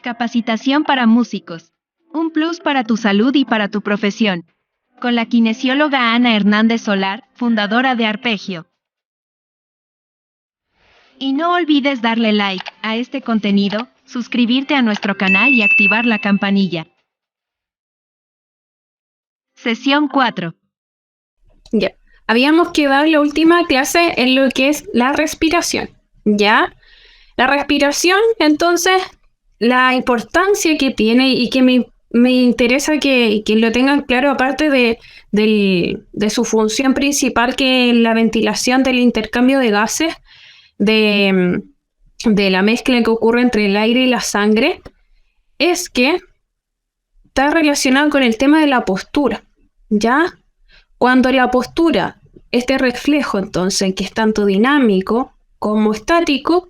Capacitación para músicos. Un plus para tu salud y para tu profesión. Con la kinesióloga Ana Hernández Solar, fundadora de Arpegio. Y no olvides darle like a este contenido, suscribirte a nuestro canal y activar la campanilla. Sesión 4. Ya. Habíamos quedado en la última clase en lo que es la respiración. ¿Ya? La respiración, entonces, la importancia que tiene y que me interesa que lo tengan claro, aparte de su función principal, que es la ventilación del intercambio de gases, de la mezcla que ocurre entre el aire y la sangre, es que está relacionado con el tema de la postura. ¿Ya? Cuando la postura, este reflejo entonces, que es tanto dinámico como estático,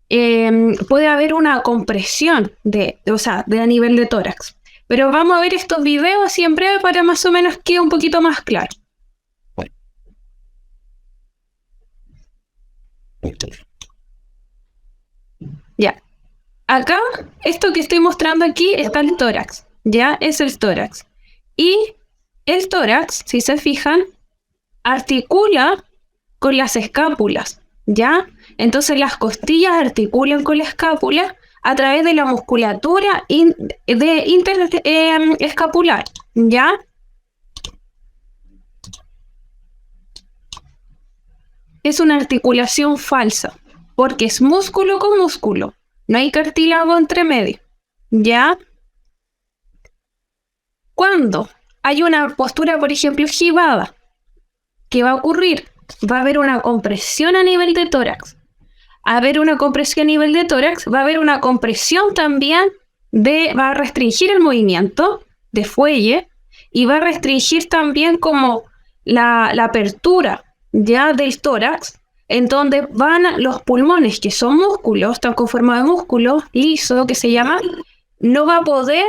puede haber una compresión de a nivel de tórax. Pero vamos a ver estos videos así en breve para más o menos quede un poquito más claro. Ya. Acá, esto que estoy mostrando aquí está el tórax. Ya, es el tórax. Y el tórax, si se fijan, articula con las escápulas, ¿ya? Entonces las costillas articulan con la escápula a través de la musculatura escapular, ¿ya? Es una articulación falsa, porque es músculo con músculo, no hay cartílago entre medio, ¿ya? Cuando hay una postura, por ejemplo, gibada, ¿qué va a ocurrir? Va a haber una compresión a nivel de tórax. A haber una compresión a nivel de tórax, va a haber una compresión también va a restringir el movimiento de fuelle y va a restringir también como la apertura ya del tórax, en donde van los pulmones, que son músculos, están conformados de músculo liso, que se llama, no va a poder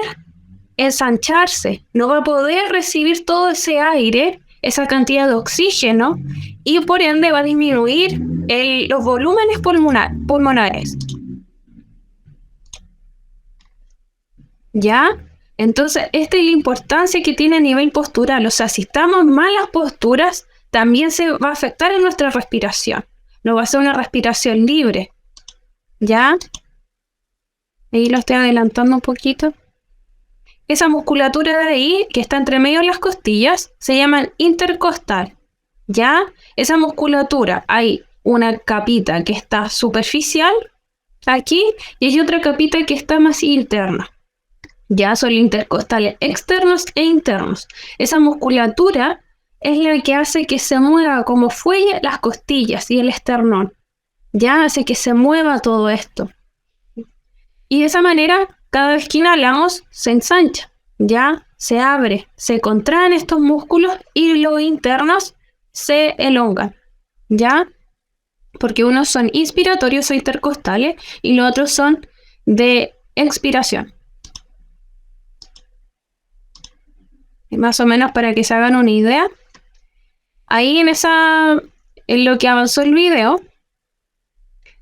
ensancharse, no va a poder recibir todo ese aire, esa cantidad de oxígeno, y por ende va a disminuir los volúmenes pulmonares. ¿Ya? Entonces, esta es la importancia que tiene a nivel postural. O sea, si estamos en malas posturas, también se va a afectar en nuestra respiración. No va a ser una respiración libre. ¿Ya? Ahí lo estoy adelantando un poquito. Esa musculatura de ahí, que está entre medio de las costillas, se llama intercostal. ¿Ya? Esa musculatura, hay una capita que está superficial aquí y hay otra capita que está más interna. Ya son intercostales externos e internos. Esa musculatura es la que hace que se mueva como fuelle las costillas y el esternón. Ya hace que se mueva todo esto. Y de esa manera, cada vez que inhalamos, se ensancha. Ya se abre, se contraen estos músculos y los internos se elongan. ¿Ya? Porque unos son inspiratorios o intercostales y los otros son de expiración. Y más o menos para que se hagan una idea. Ahí en lo que avanzó el video,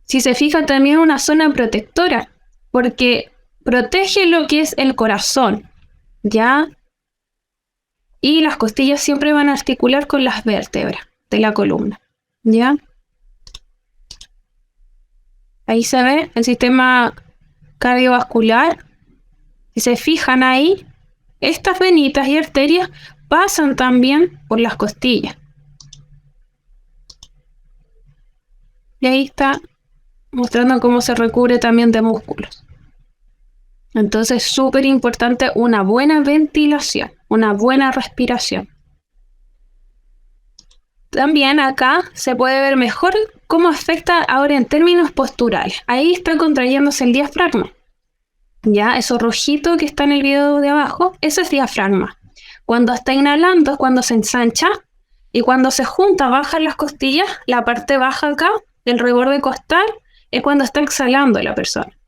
si se fijan también una zona protectora, porque protege lo que es el corazón, ¿ya? Y las costillas siempre van a articular con las vértebras de la columna, ¿ya? Ahí se ve el sistema cardiovascular. Si se fijan ahí, estas venitas y arterias pasan también por las costillas. Y ahí está mostrando cómo se recubre también de músculos. Entonces, súper importante una buena ventilación, una buena respiración. También acá se puede ver mejor cómo afecta ahora en términos posturales. Ahí está contrayéndose el diafragma. Ya, eso rojito que está en el video de abajo, eso es diafragma. Cuando está inhalando es cuando se ensancha y cuando se junta, bajan las costillas, la parte baja acá, del reborde costal, es cuando está exhalando la persona.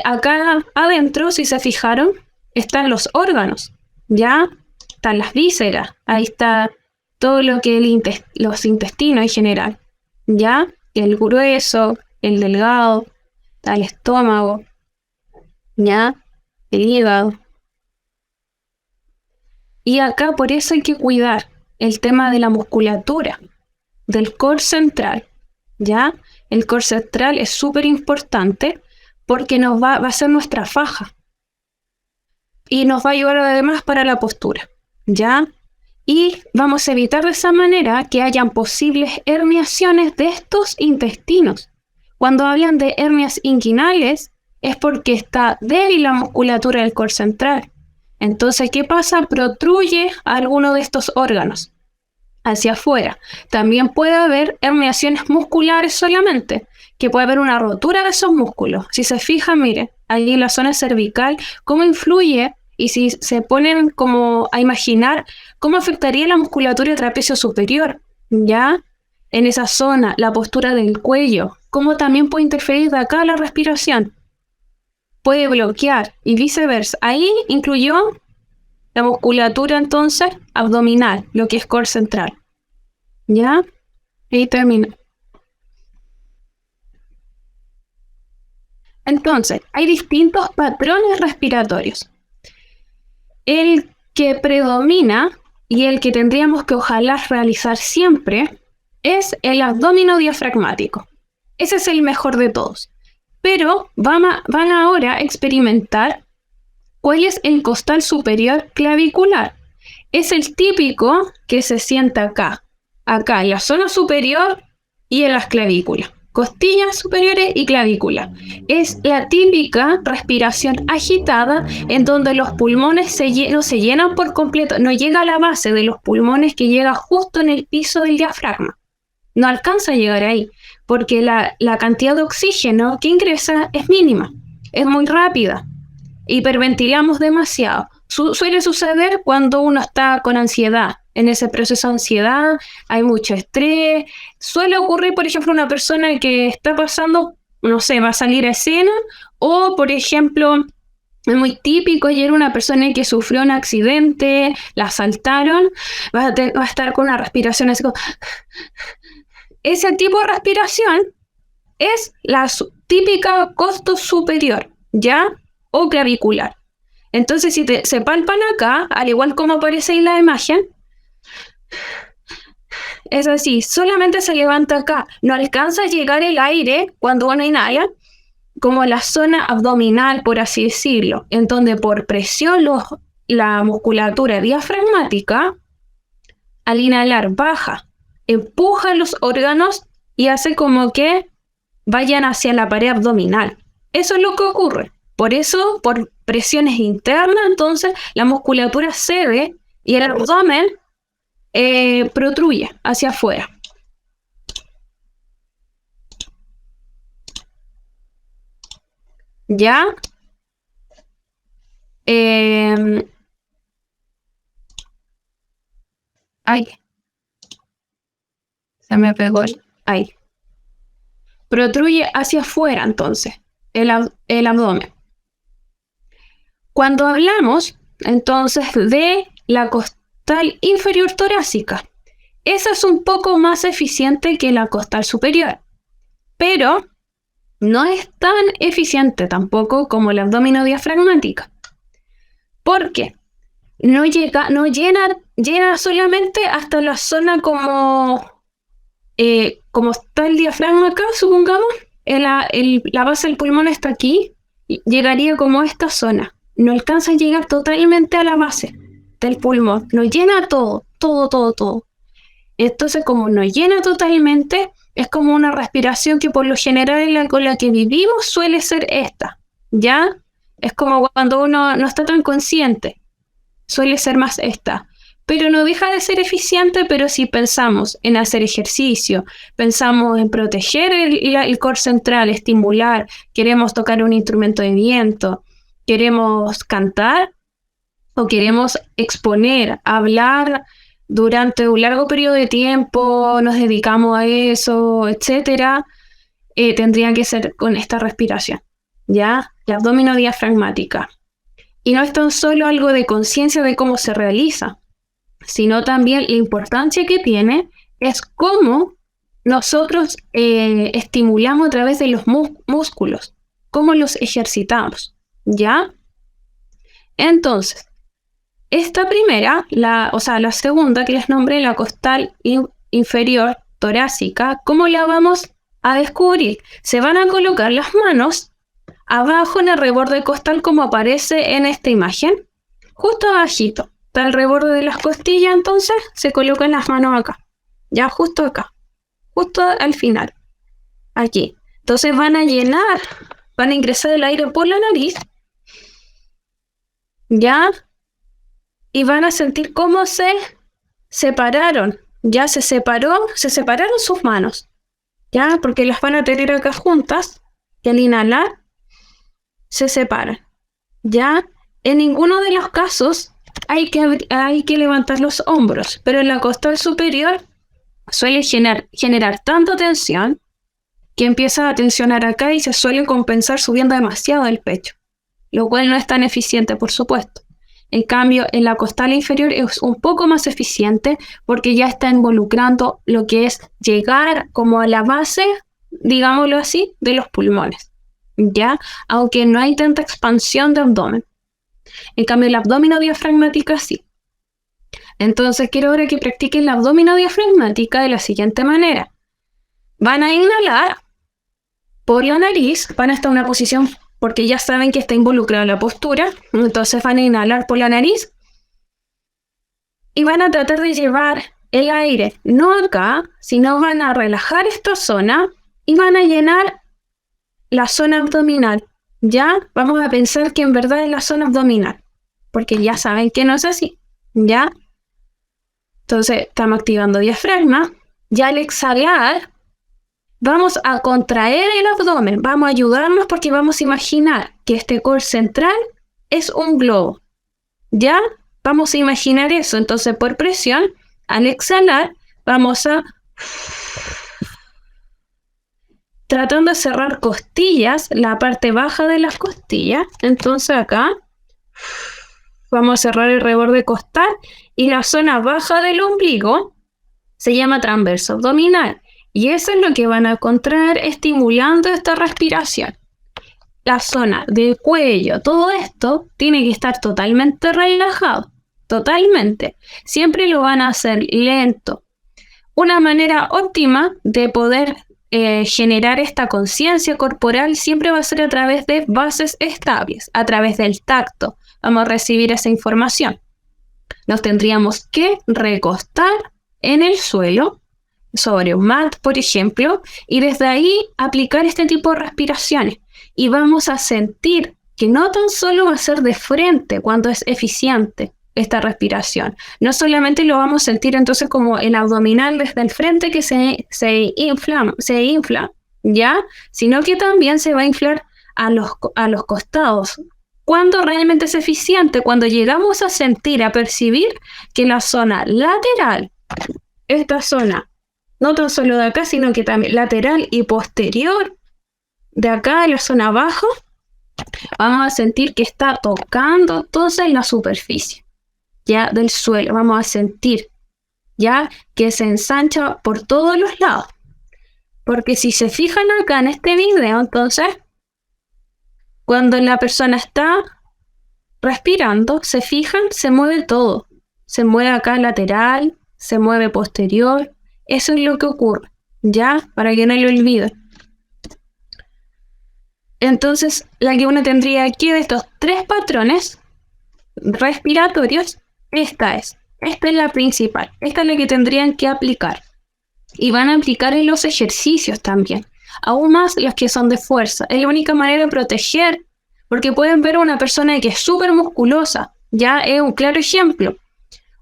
Acá adentro, si se fijaron, están los órganos, ya están las vísceras, ahí está todo lo que los intestinos en general, ya el grueso, el delgado, está el estómago. ¿ya? El hígado. Y acá por eso hay que cuidar el tema de la musculatura, del core central, ¿ya? El core central es súper importante porque va a ser nuestra faja y nos va a ayudar además para la postura, ¿ya? Y vamos a evitar de esa manera que hayan posibles herniaciones de estos intestinos. Cuando hablan de hernias inguinales es porque está débil la musculatura del core central. Entonces, ¿qué pasa? Protruye a alguno de estos órganos hacia afuera. También puede haber herniaciones musculares solamente, que puede haber una rotura de esos músculos. Si se fijan, mire, ahí en la zona cervical, cómo influye, y si se ponen como a imaginar cómo afectaría la musculatura trapecio superior, ¿ya? En esa zona, la postura del cuello, cómo también puede interferir de acá la respiración. Puede bloquear y viceversa. Ahí incluyó la musculatura entonces abdominal, lo que es core central. ¿Ya? Ahí termina. Entonces, hay distintos patrones respiratorios. El que predomina y el que tendríamos que ojalá realizar siempre es el abdomino diafragmático. Ese es el mejor de todos. Pero van ahora a experimentar cuál es el costal superior clavicular. Es el típico que se sienta acá en la zona superior y en las clavículas. Costillas superiores y clavícula. Es la típica respiración agitada en donde los pulmones no se llenan por completo, no llega a la base de los pulmones que llega justo en el piso del diafragma. No alcanza a llegar ahí, porque la cantidad de oxígeno que ingresa es mínima, es muy rápida. Hiperventilamos demasiado. Suele suceder cuando uno está con ansiedad. En ese proceso de ansiedad hay mucho estrés. Suele ocurrir, por ejemplo, una persona que está pasando, no sé, va a salir a escena, o, por ejemplo, es muy típico ayer una persona que sufrió un accidente, la asaltaron, va a estar con una respiración así como... Ese tipo de respiración es la típica costo superior, ¿ya? O clavicular. Entonces, si se palpan acá, al igual como aparece en la imagen, es así, solamente se levanta acá, no alcanza a llegar el aire cuando uno inhala, como la zona abdominal, por así decirlo, en donde por presión la musculatura diafragmática, al inhalar baja, empuja los órganos y hace como que vayan hacia la pared abdominal. Eso es lo que ocurre. Por eso, por presiones internas, entonces la musculatura cede y el abdomen protruye hacia afuera. ¿Ya? Ay. Se me pegó ahí. Protruye hacia afuera, entonces, el abdomen. Cuando hablamos, entonces, de la costal inferior torácica, esa es un poco más eficiente que la costal superior, pero no es tan eficiente tampoco como el abdomino diafragmática. ¿Por qué? No llena solamente hasta la zona como está el diafragma acá, supongamos, la base del pulmón está aquí, llegaría como a esta zona. No alcanza a llegar totalmente a la base del pulmón, no llena todo. Entonces, como no llena totalmente, es como una respiración que por lo general con la que vivimos suele ser esta, ¿ya? Es como cuando uno no está tan consciente, suele ser más esta. Pero no deja de ser eficiente, pero si pensamos en hacer ejercicio, pensamos en proteger el core central, estimular, queremos tocar un instrumento de viento, queremos cantar o queremos exponer, hablar durante un largo periodo de tiempo, nos dedicamos a eso, etc., tendría que ser con esta respiración, ¿ya? La abdomino diafragmática. Y no es tan solo algo de conciencia de cómo se realiza, sino también la importancia que tiene es cómo nosotros estimulamos a través de los músculos, cómo los ejercitamos, ¿ya? Entonces, esta primera, la segunda que les nombré, la costal inferior torácica, ¿cómo la vamos a descubrir? Se van a colocar las manos abajo en el reborde costal como aparece en esta imagen, justo abajito, está el reborde de las costillas, entonces se colocan las manos acá, ya justo acá, justo al final, aquí. Entonces van a ingresar el aire por la nariz, ya, y van a sentir cómo se separaron, ya se separaron sus manos, ya, porque las van a tener acá juntas, y al inhalar se separan, ya. En ninguno de los casos hay que levantar los hombros, pero en la costal superior suele generar tanta tensión que empieza a tensionar acá y se suele compensar subiendo demasiado el pecho, lo cual no es tan eficiente, por supuesto. En cambio, en la costal inferior es un poco más eficiente porque ya está involucrando lo que es llegar como a la base, digámoslo así, de los pulmones, ¿ya? Aunque no hay tanta expansión de abdomen. En cambio, el abdomino diafragmática sí. Entonces, quiero ahora que practiquen la abdomino diafragmática de la siguiente manera. Van a inhalar por la nariz, van a estar en una posición, porque ya saben que está involucrada la postura, entonces van a inhalar por la nariz y van a tratar de llevar el aire, no acá, sino van a relajar esta zona y van a llenar la zona abdominal. Ya vamos a pensar que en verdad es la zona abdominal, porque ya saben que no es así, ¿ya? Entonces estamos activando diafragma. Ya al exhalar vamos a contraer el abdomen, vamos a ayudarnos porque vamos a imaginar que este core central es un globo, ¿ya? Vamos a imaginar eso, entonces por presión, al exhalar vamos a tratando de cerrar costillas, la parte baja de las costillas. Entonces acá vamos a cerrar el reborde costal y la zona baja del ombligo se llama transverso abdominal. Y eso es lo que van a contraer estimulando esta respiración. La zona del cuello, todo esto tiene que estar totalmente relajado. Totalmente. Siempre lo van a hacer lento. Una manera óptima de poder generar esta conciencia corporal siempre va a ser a través de bases estables, a través del tacto. Vamos a recibir esa información. Nos tendríamos que recostar en el suelo, sobre un mat, por ejemplo, y desde ahí aplicar este tipo de respiraciones. Y vamos a sentir que no tan solo va a ser de frente cuando es eficiente esta respiración. No solamente lo vamos a sentir entonces como el abdominal desde el frente que se infla, ¿ya? Sino que también se va a inflar a los costados. ¿Cuándo realmente es eficiente? Cuando llegamos a sentir, a percibir que la zona lateral, esta zona, no tan solo de acá, sino que también lateral y posterior, de acá en la zona abajo, vamos a sentir que está tocando toda la superficie, ya del suelo. Vamos a sentir ya que se ensancha por todos los lados. Porque si se fijan acá en este video, entonces, cuando la persona está respirando, se fijan, se mueve todo. Se mueve acá lateral, se mueve posterior. Eso es lo que ocurre, ya, para que no lo olviden. Entonces, la que uno tendría aquí de estos 3 patrones respiratorios, esta es la principal, esta es la que tendrían que aplicar. Y van a aplicar en los ejercicios también, aún más los que son de fuerza. Es la única manera de proteger, porque pueden ver a una persona que es súper musculosa, ya es un claro ejemplo.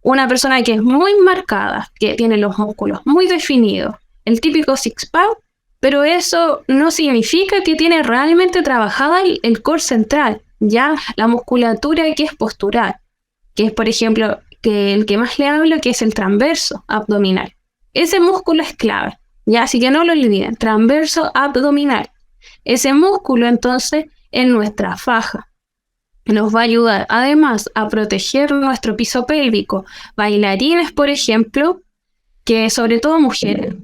Una persona que es muy marcada, que tiene los músculos muy definidos, el típico six-pack, pero eso no significa que tiene realmente trabajada el core central, ya la musculatura que es postural, que es, por ejemplo, que el que más le hablo, que es el transverso abdominal. Ese músculo es clave, ya, así que no lo olviden, transverso abdominal. Ese músculo, entonces, es nuestra faja. Nos va a ayudar, además, a proteger nuestro piso pélvico. Bailarines, por ejemplo, que sobre todo mujeres,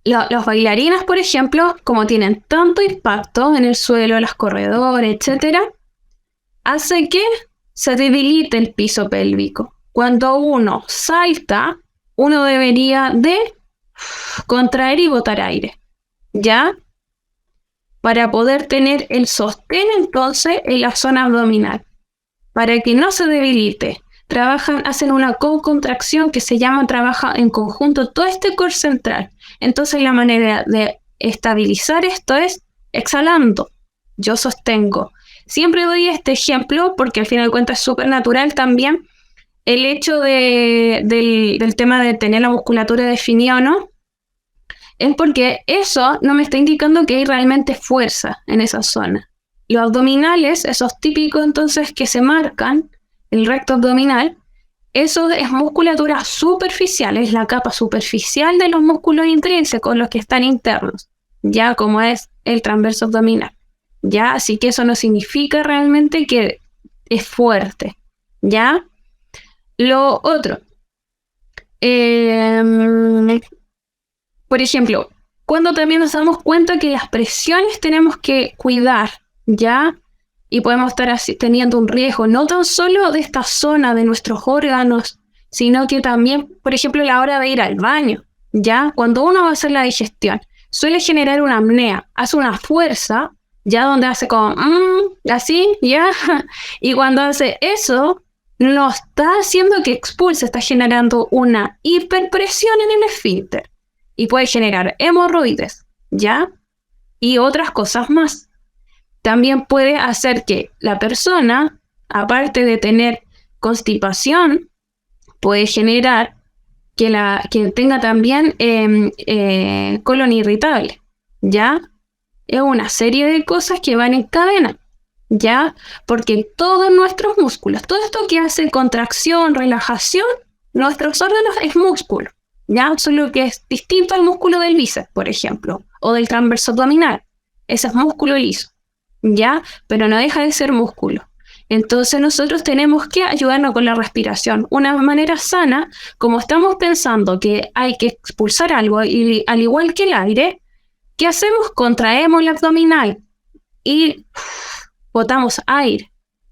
Los bailarines, por ejemplo, como tienen tanto impacto en el suelo, los corredores, etc., hace que se debilite el piso pélvico. Cuando uno salta, uno debería de contraer y botar aire, ¿ya? Para poder tener el sostén entonces en la zona abdominal, para que no se debilite. Hacen una co-contracción que se llama, trabaja en conjunto todo este core central. Entonces la manera de estabilizar esto es exhalando. Yo sostengo. Siempre doy este ejemplo porque al final de cuentas es súper natural también el hecho del tema de tener la musculatura definida o no. Es porque eso no me está indicando que hay realmente fuerza en esa zona. Los abdominales, esos típicos entonces que se marcan, el recto abdominal, eso es musculatura superficial, es la capa superficial de los músculos intrínsecos, los que están internos, ya como es el transverso abdominal. ¿Ya? Así que eso no significa realmente que es fuerte, ¿ya? Lo otro, por ejemplo, cuando también nos damos cuenta que las presiones tenemos que cuidar, ¿ya? Y podemos estar así, teniendo un riesgo, no tan solo de esta zona de nuestros órganos, sino que también, por ejemplo, a la hora de ir al baño, ¿ya? Cuando uno va a hacer la digestión, suele generar una apnea, hace una fuerza, ya donde hace como, así, ya, y cuando hace eso, no está haciendo que expulse, está generando una hiperpresión en el esfínter, y puede generar hemorroides, ya, y otras cosas más. También puede hacer que la persona, aparte de tener constipación, puede generar que tenga también colon irritable, ¿ya? Es una serie de cosas que van en cadena, ¿ya? Porque todos nuestros músculos, todo esto que hace contracción, relajación, nuestros órganos es músculo, ¿ya? Solo que es distinto al músculo del bíceps, por ejemplo, o del transverso abdominal. Ese es músculo liso, ¿ya? Pero no deja de ser músculo. Entonces nosotros tenemos que ayudarnos con la respiración. Una manera sana, como estamos pensando que hay que expulsar algo, y al igual que el aire, ¿qué hacemos? Contraemos el abdominal y botamos aire.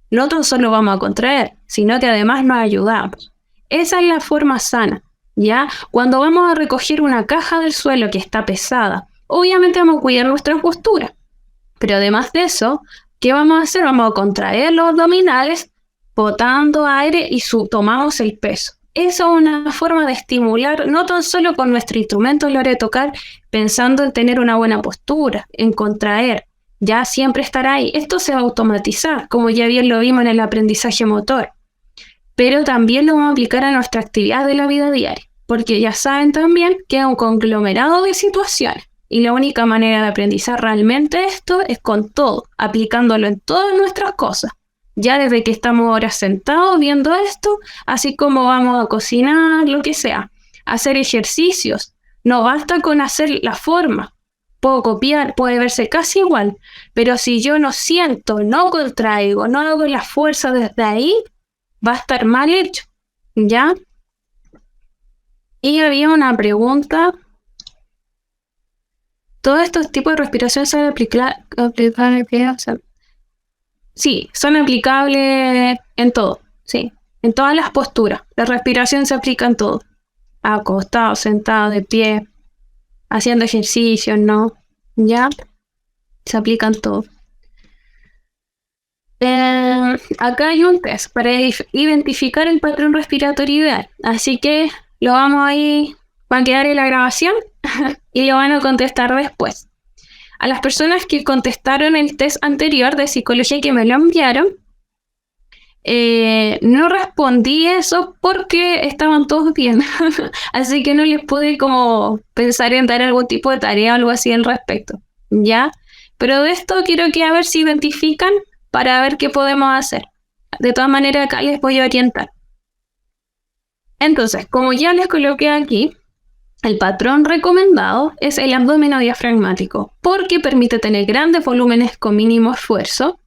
No tan solo vamos a contraer, sino que además nos ayudamos. Esa es la forma sana, ¿ya? Cuando vamos a recoger una caja del suelo que está pesada, obviamente vamos a cuidar nuestra postura. Pero además de eso, ¿qué vamos a hacer? Vamos a contraer los abdominales, botando aire y tomamos el peso. Esa es una forma de estimular, no tan solo con nuestro instrumento a la hora de tocar, pensando en tener una buena postura, en contraer, ya siempre estar ahí. Esto se va a automatizar, como ya bien lo vimos en el aprendizaje motor. Pero también lo vamos a aplicar a nuestra actividad de la vida diaria, porque ya saben también que es un conglomerado de situaciones. Y la única manera de aprendizar realmente esto es con todo, aplicándolo en todas nuestras cosas. Ya desde que estamos ahora sentados viendo esto, así como vamos a cocinar, lo que sea, hacer ejercicios. No basta con hacer la forma. Puedo copiar, puede verse casi igual, pero si yo no siento, no contraigo, no hago la fuerza desde ahí, va a estar mal hecho, ¿ya? Y había una pregunta. Todos estos tipos de respiración son aplicables. Sí, son aplicables en todo, sí, en todas las posturas. La respiración se aplica en todo. Acostado, sentado, de pie, haciendo ejercicio, ¿no? ¿Ya? Se aplica en todo. Acá hay un test para identificar el patrón respiratorio ideal. Así que lo vamos a ir, va a quedar en la grabación y lo van a contestar después. A las personas que contestaron el test anterior de psicología que me lo enviaron, no respondí eso porque estaban todos bien. Así que no les pude como pensar en dar algún tipo de tarea o algo así al respecto, ¿ya? Pero de esto quiero que a ver si identifican para ver qué podemos hacer. De todas maneras acá les voy a orientar. Entonces, como ya les coloqué aquí, el patrón recomendado es el abdomen diafragmático, porque permite tener grandes volúmenes con mínimo esfuerzo,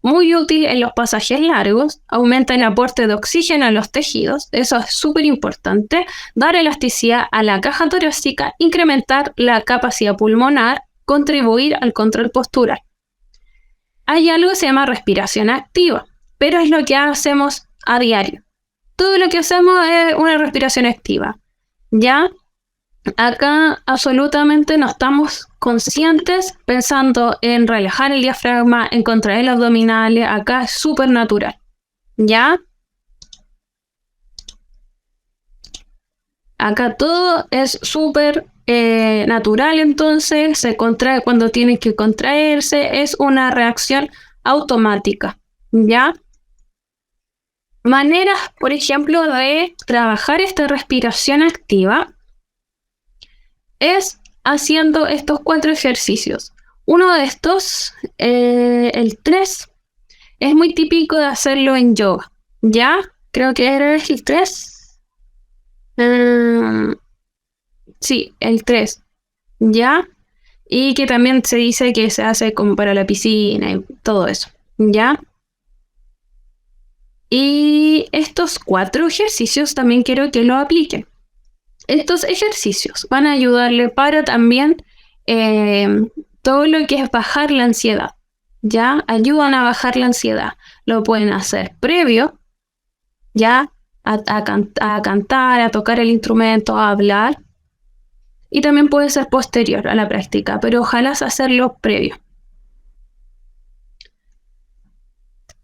muy útil en los pasajes largos, aumenta el aporte de oxígeno a los tejidos, eso es súper importante, dar elasticidad a la caja torácica, incrementar la capacidad pulmonar, contribuir al control postural. Hay algo que se llama respiración activa, pero es lo que hacemos a diario. Todo lo que hacemos es una respiración activa, ¿ya? Acá absolutamente no estamos conscientes pensando en relajar el diafragma, en contraer los abdominales. Acá es súper natural, ¿ya? Acá todo es súper natural, entonces se contrae cuando tiene que contraerse, es una reacción automática, ¿ya? Maneras, por ejemplo, de trabajar esta respiración activa es haciendo estos 4 ejercicios. Uno de estos, el 3, es muy típico de hacerlo en yoga, ¿ya? Creo que era el 3. Sí, el 3, ¿ya? Y que también se dice que se hace como para la piscina y todo eso, ¿ya? Y estos 4 ejercicios también quiero que lo apliquen. Estos ejercicios van a ayudarle para también todo lo que es bajar la ansiedad, ¿ya? Ayudan a bajar la ansiedad. Lo pueden hacer previo, ¿ya? A cantar, a tocar el instrumento, a hablar. Y también puede ser posterior a la práctica, pero ojalá hacerlo previo.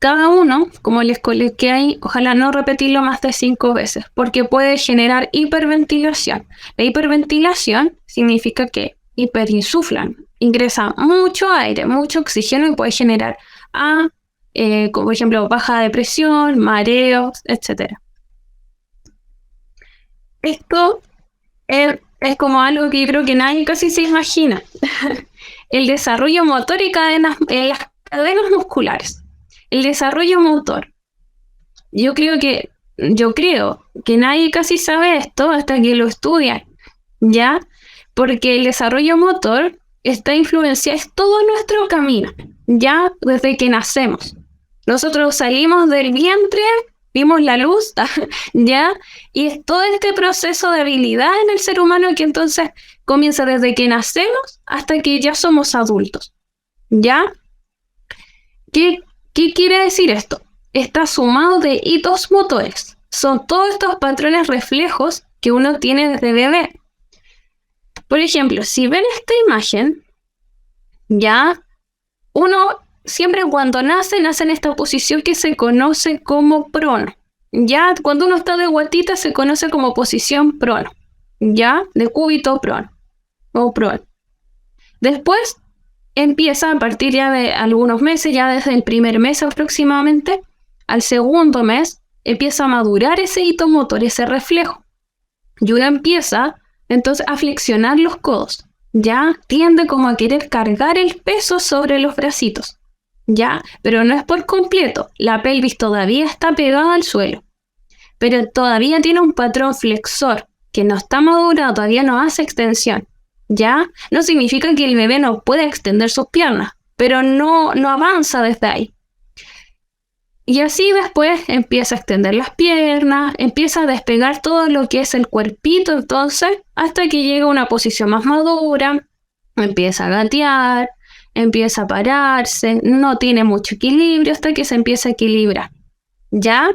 Cada uno, como les coloqué ahí, ojalá no repetirlo más de 5 veces, porque puede generar hiperventilación. La hiperventilación significa que hiperinsuflan, ingresa mucho aire, mucho oxígeno y puede generar, como por ejemplo, baja de presión, mareos, etc. Esto es como algo que yo creo que nadie casi se imagina. El desarrollo motor y en las cadenas musculares. El desarrollo motor. Yo creo que nadie casi sabe esto hasta que lo estudia, ¿ya? Porque el desarrollo motor está influenciado, es todo nuestro camino, ¿ya? Desde que nacemos. Nosotros salimos del vientre, vimos la luz, ¿ya? Y es todo este proceso de habilidad en el ser humano que entonces comienza desde que nacemos hasta que ya somos adultos, ¿ya? ¿Qué quiere decir esto? Está sumado de hitos motores. Son todos estos patrones reflejos que uno tiene desde bebé. Por ejemplo, si ven esta imagen, ya, uno siempre cuando nace en esta posición que se conoce como prono. Ya, cuando uno está de guatita se conoce como posición prono. Ya, de cúbito prono. O prono. Después empieza a partir ya de algunos meses, ya desde el primer mes aproximadamente, al segundo mes, empieza a madurar ese hito motor, ese reflejo. Y uno empieza entonces a flexionar los codos, ya tiende como a querer cargar el peso sobre los bracitos, ya, pero no es por completo, la pelvis todavía está pegada al suelo, pero todavía tiene un patrón flexor que no está madurado, todavía no hace extensión. ¿Ya? No significa que el bebé no pueda extender sus piernas, pero no avanza desde ahí. Y así después empieza a extender las piernas, empieza a despegar todo lo que es el cuerpito, entonces, hasta que llega a una posición más madura, empieza a gatear, empieza a pararse, no tiene mucho equilibrio hasta que se empieza a equilibrar. ¿Ya?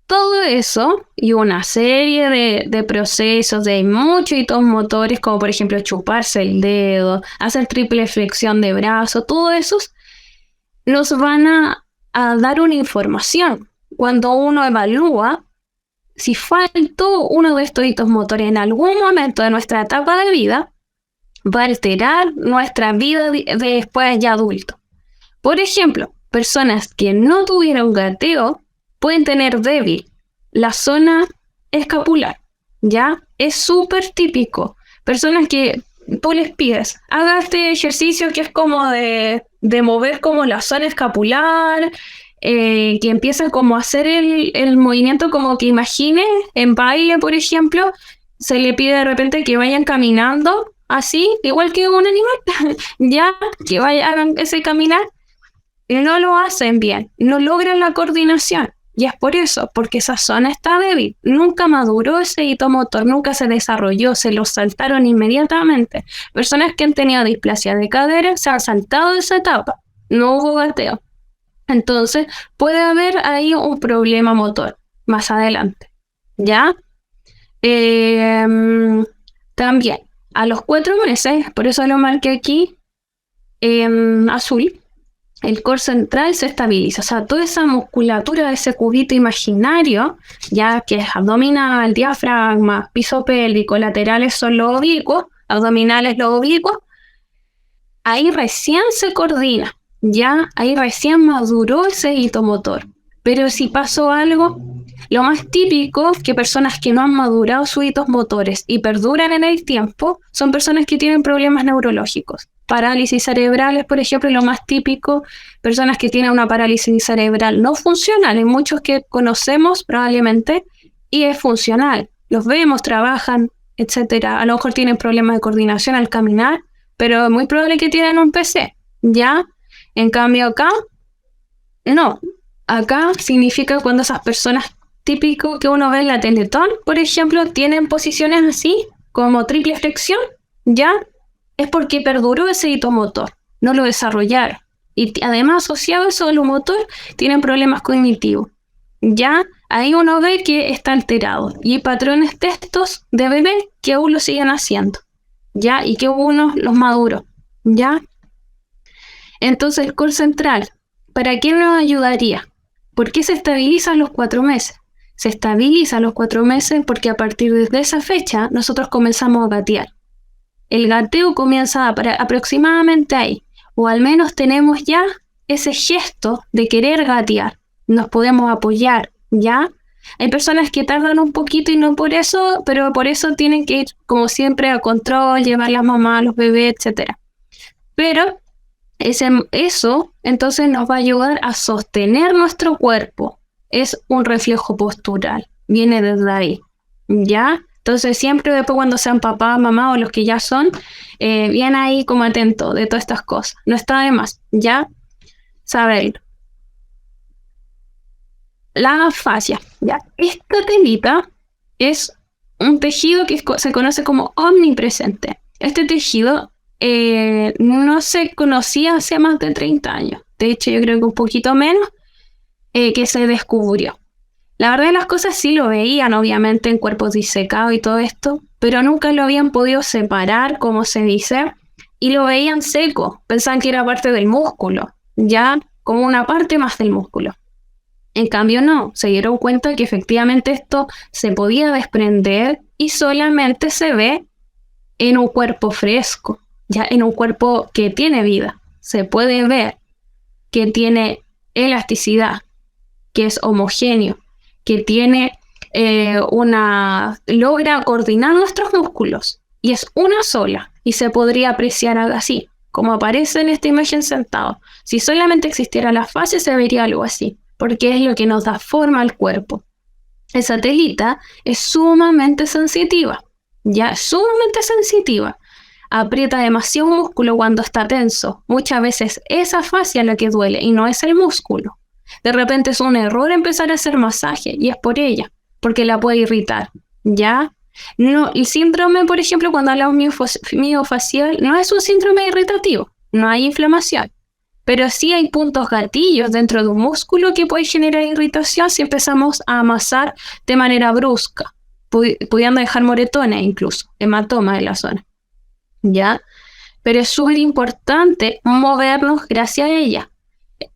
Todo eso y una serie de procesos, de muchos hitos motores, como por ejemplo chuparse el dedo, hacer triple flexión de brazo, todo eso nos van a dar una información. Cuando uno evalúa, si faltó uno de estos hitos motores en algún momento de nuestra etapa de vida, va a alterar nuestra vida después ya adulto. Por ejemplo, personas que no tuvieron gateo pueden tener débil la zona escapular, ¿ya? Es súper típico. Personas que tú les pides, haga este ejercicio que es como de mover como la zona escapular, que empieza como a hacer el movimiento como que imagine en baile, por ejemplo, se le pide de repente que vayan caminando así, igual que un animal, ya, que hagan ese caminar. no lo hacen bien, no logran la coordinación. Y es por eso, porque esa zona está débil. Nunca maduró ese hito motor, nunca se desarrolló, se lo saltaron inmediatamente. Personas que han tenido displasia de cadera se han saltado esa etapa, no hubo gateo. Entonces puede haber ahí un problema motor más adelante, ¿ya? También, a los 4 meses, por eso lo marqué aquí en azul, el core central se estabiliza. O sea, toda esa musculatura de ese cubito imaginario, ya que es abdominal, diafragma, piso pélvico, laterales son los oblicuos, abdominales los oblicuos, ahí recién se coordina, ya ahí recién maduró ese hito motor. Pero si pasó algo, lo más típico es que personas que no han madurado sus hitos motores y perduran en el tiempo son personas que tienen problemas neurológicos. Parálisis cerebrales, por ejemplo, es lo más típico. Personas que tienen una parálisis cerebral no funcional, hay muchos que conocemos probablemente, y es funcional. Los vemos, trabajan, etcétera. A lo mejor tienen problemas de coordinación al caminar, pero es muy probable que tienen un PC, ¿ya? En cambio acá, no. Acá significa cuando esas personas típico que uno ve en la Teletón, por ejemplo, tienen posiciones así, como triple flexión, ¿ya? Es porque perduró ese hito motor, no lo desarrollaron. Y además, asociado a eso de lo motor, tienen problemas cognitivos. Ya, ahí uno ve que está alterado. Y hay patrones de estos de bebé que aún lo siguen haciendo. Ya, y que uno los maduró. Ya. Entonces, el core central, ¿para qué nos ayudaría? ¿Por qué se estabiliza a los 4 meses? Se estabiliza a los 4 meses porque a partir de esa fecha nosotros comenzamos a gatear. El gateo comienza aproximadamente ahí, o al menos tenemos ya ese gesto de querer gatear. Nos podemos apoyar, ¿ya? Hay personas que tardan un poquito y no por eso, pero por eso tienen que ir, como siempre, a control, llevar a las mamás, los bebés, etc. Pero eso entonces nos va a ayudar a sostener nuestro cuerpo. Es un reflejo postural, viene desde ahí, ¿ya? Entonces siempre después cuando sean papá, mamá o los que ya son, bien ahí como atento de todas estas cosas. No está de más, ¿ya? Saberlo. La fascia, ¿ya? Esta telita es un tejido que se conoce como omnipresente. Este tejido no se conocía hace más de 30 años. De hecho, yo creo que un poquito menos, que se descubrió. La verdad de las cosas sí lo veían, obviamente, en cuerpos disecados y todo esto, pero nunca lo habían podido separar, como se dice, y lo veían seco. Pensaban que era parte del músculo, ya como una parte más del músculo. En cambio no, se dieron cuenta que efectivamente esto se podía desprender y solamente se ve en un cuerpo fresco, ya en un cuerpo que tiene vida. Se puede ver que tiene elasticidad, que es homogéneo, que tiene logra coordinar nuestros músculos y es una sola y se podría apreciar así, como aparece en esta imagen sentado. Si solamente existiera la fascia se vería algo así, porque es lo que nos da forma al cuerpo. Esa telita es sumamente sensitiva, ya sumamente sensitiva. Aprieta demasiado músculo cuando está tenso. Muchas veces esa fascia es la que duele y no es el músculo. De repente es un error empezar a hacer masaje y es por ella, porque la puede irritar, ¿ya? No, el síndrome, por ejemplo, cuando hablamos miofacial, no es un síndrome irritativo, no hay inflamación, pero sí hay puntos gatillos dentro de un músculo que puede generar irritación si empezamos a amasar de manera brusca, pudiendo dejar moretones incluso, hematomas en la zona, ¿ya? Pero es súper importante movernos gracias a ella.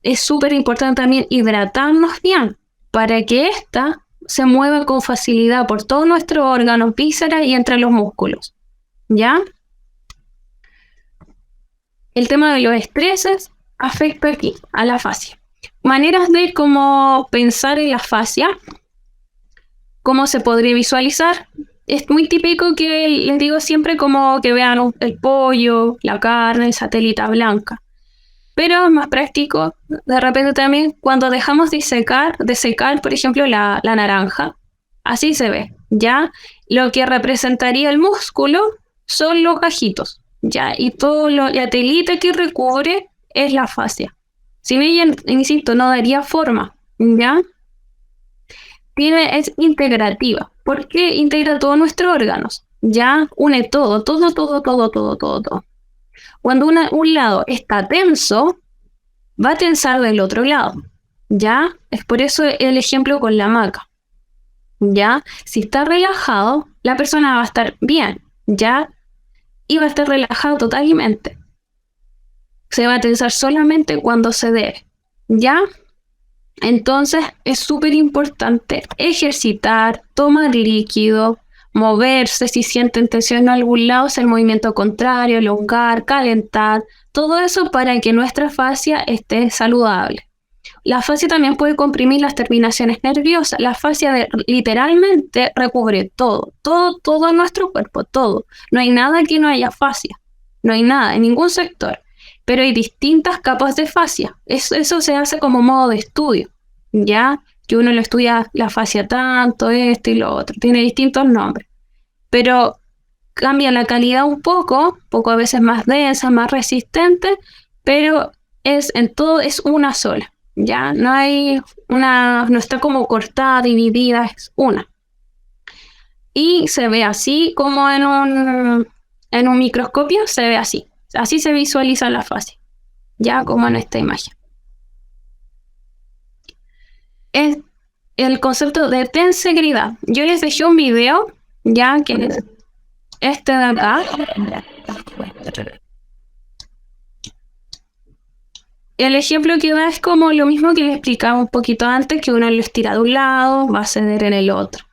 Es súper importante también hidratarnos bien para que ésta se mueva con facilidad por todos nuestros órganos, vísceras y entre los músculos, ¿ya? El tema de los estreses afecta aquí, a la fascia. Maneras de cómo pensar en la fascia, cómo se podría visualizar. Es muy típico que les digo siempre como que vean el pollo, la carne, el satélite blanca. Pero es más práctico, de repente también, cuando dejamos de secar, por ejemplo, la naranja, así se ve, ¿ya? Lo que representaría el músculo son los gajitos, ¿ya? Y toda la telita que recubre es la fascia, Sin ella, insisto, no daría forma, ¿ya? Es integrativa. ¿Por qué integra todos nuestros órganos? Ya une todo. Cuando un lado está tenso, va a tensar del otro lado. ¿Ya? Es por eso el ejemplo con la hamaca. ¿Ya? Si está relajado, la persona va a estar bien. ¿Ya? Y va a estar relajado totalmente. Se va a tensar solamente cuando se debe. ¿Ya? Entonces es súper importante ejercitar, tomar líquido, moverse si sienten tensión en algún lado, hacer movimiento contrario, elongar, calentar, todo eso para que nuestra fascia esté saludable. La fascia también puede comprimir las terminaciones nerviosas. La fascia literalmente recubre todo nuestro cuerpo, todo. No hay nada que no haya fascia, no hay nada en ningún sector. Pero hay distintas capas de fascia. Eso se hace como modo de estudio, ¿ya? Que uno lo estudia la fascia tanto, esto y lo otro. Tiene distintos nombres. Pero cambia la calidad un poco a veces más densa, más resistente, pero en todo es una sola, ¿ya? No está como cortada, dividida, es una. Y se ve así como en un microscopio, se ve así. Así se visualiza la fascia, ya como en esta imagen. Es el concepto de tensegridad. Yo les dejé un video, ya que es este de acá. El ejemplo que da es como lo mismo que les explicaba un poquito antes, que uno lo estira de un lado, va a ceder en el otro.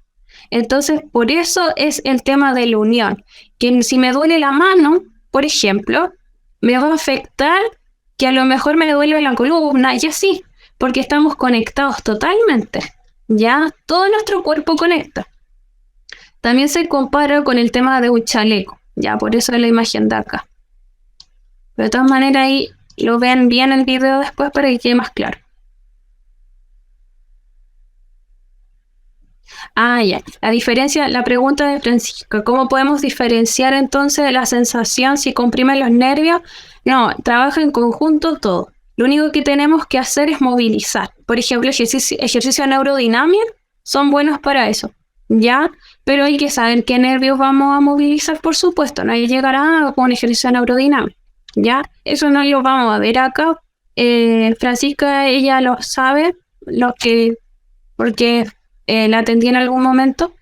Entonces, por eso es el tema de la unión. Que si me duele la mano, por ejemplo, me va a afectar que a lo mejor me duele la columna y así, porque estamos conectados totalmente, ¿ya? Todo nuestro cuerpo conecta. También se compara con el tema de un chaleco, ¿ya? Por eso es la imagen de acá. Pero de todas maneras ahí lo ven bien el video después para que quede más claro. Ya. La pregunta de Francisco, ¿cómo podemos diferenciar entonces la sensación si comprimen los nervios? No, trabaja en conjunto todo. Lo único que tenemos que hacer es movilizar. Por ejemplo, ejercicio de neurodinámica son buenos para eso, ¿ya? Pero hay que saber qué nervios vamos a movilizar, por supuesto. No hay que llegar a un ejercicio de neurodinámica, ¿ya? Eso no lo vamos a ver acá. Francisca, ella lo sabe, porque la atendí en algún momento,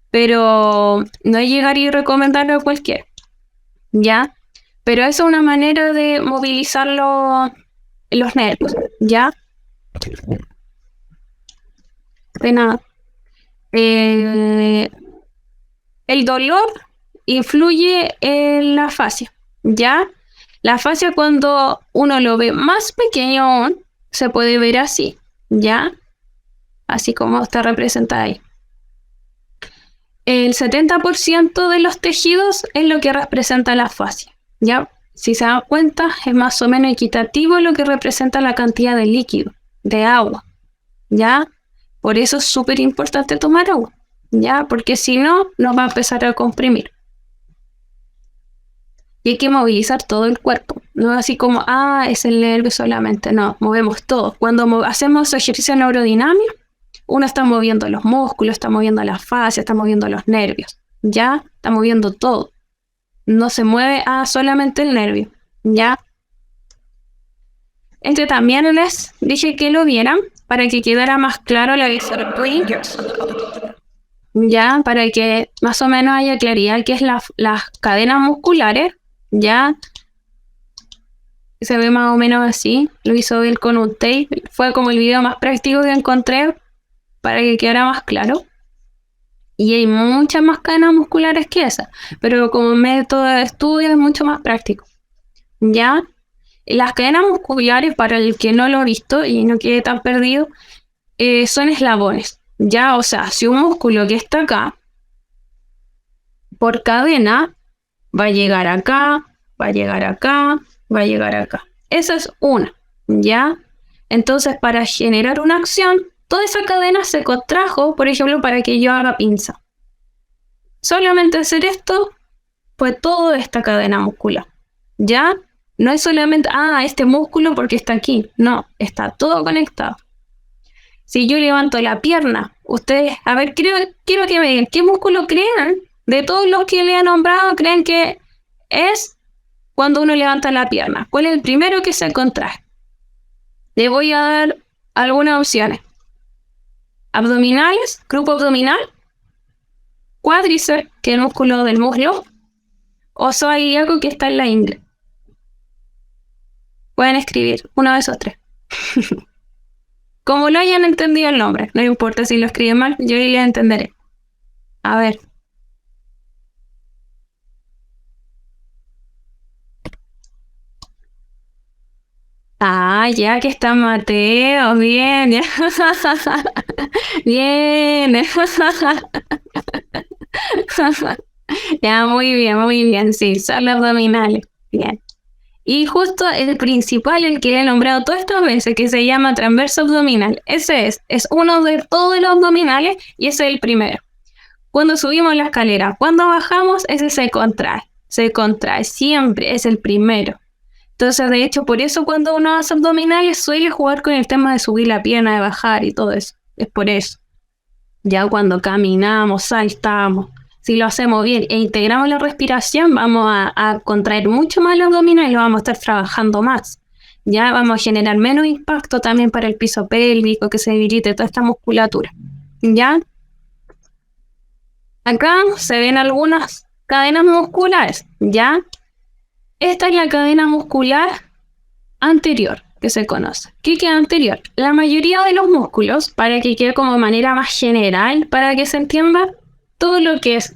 pero no hay llegar y recomendarlo a cualquiera, ¿ya? Pero eso es una manera de movilizar los nervios, ¿ya? De nada. El dolor influye en la fascia, ¿ya? La fascia, cuando uno lo ve más pequeño aún, se puede ver así, ¿ya? Así como está representada ahí. El 70% de los tejidos es lo que representa la fascia, ¿ya? Si se dan cuenta, es más o menos equitativo lo que representa la cantidad de líquido, de agua, ¿ya? Por eso es súper importante tomar agua, ¿ya? Porque si no, nos va a empezar a comprimir. Y hay que movilizar todo el cuerpo, no así como, es el nervio solamente, no, movemos todo. Cuando hacemos ejercicio neurodinámico, uno está moviendo los músculos, está moviendo la fascia, está moviendo los nervios, ¿ya? Está moviendo todo. No se mueve solamente el nervio, ¿ya? También les dije que lo vieran para que quedara más claro la visión, ¿ya? Para que más o menos haya claridad que es las cadenas musculares, ¿ya? Se ve más o menos así. Lo hizo él con un tape. Fue como el video más práctico que encontré para que quedara más claro. Y hay muchas más cadenas musculares que esa, pero como método de estudio es mucho más práctico, ¿ya? Las cadenas musculares, para el que no lo ha visto y no quede tan perdido, son eslabones, ¿ya? O sea, si un músculo que está acá, por cadena, va a llegar acá, va a llegar acá, va a llegar acá. Esa es una, ¿ya? Entonces, para generar una acción, toda esa cadena se contrajo, por ejemplo, para que yo haga pinza. Solamente hacer esto fue toda esta cadena muscular, ¿ya? No es solamente, este músculo porque está aquí. No, está todo conectado. Si yo levanto la pierna, ustedes, a ver, quiero que me digan, ¿qué músculo creen? De todos los que le he nombrado, creen que es cuando uno levanta la pierna. ¿Cuál es el primero que se contrae? Le voy a dar algunas opciones. Abdominales, grupo abdominal, cuádriceps, que es el músculo del muslo, o psoas ilíaco, que está en la ingle. Pueden escribir uno de esos tres. Como no hayan entendido el nombre, no importa si lo escriben mal, yo ya entenderé. A ver. Ya que está Mateo, bien, ya. Bien. Ya, muy bien, sí, son los abdominales. Bien. Y justo el principal, el que he nombrado todas estas veces, que se llama transverso abdominal, ese es uno de todos los abdominales y ese es el primero. Cuando subimos la escalera, cuando bajamos, ese se contrae, siempre es el primero. Entonces, de hecho, por eso cuando uno hace abdominales suele jugar con el tema de subir la pierna, de bajar y todo eso. Es por eso. Ya cuando caminamos, saltamos, si lo hacemos bien e integramos la respiración, vamos a contraer mucho más los abdominales y lo vamos a estar trabajando más. Ya vamos a generar menos impacto también para el piso pélvico, que se debilite toda esta musculatura. ¿Ya? Acá se ven algunas cadenas musculares. ¿Ya? Esta es la cadena muscular anterior que se conoce. ¿Qué queda anterior? La mayoría de los músculos, para que quede como de manera más general, para que se entienda, todo lo que es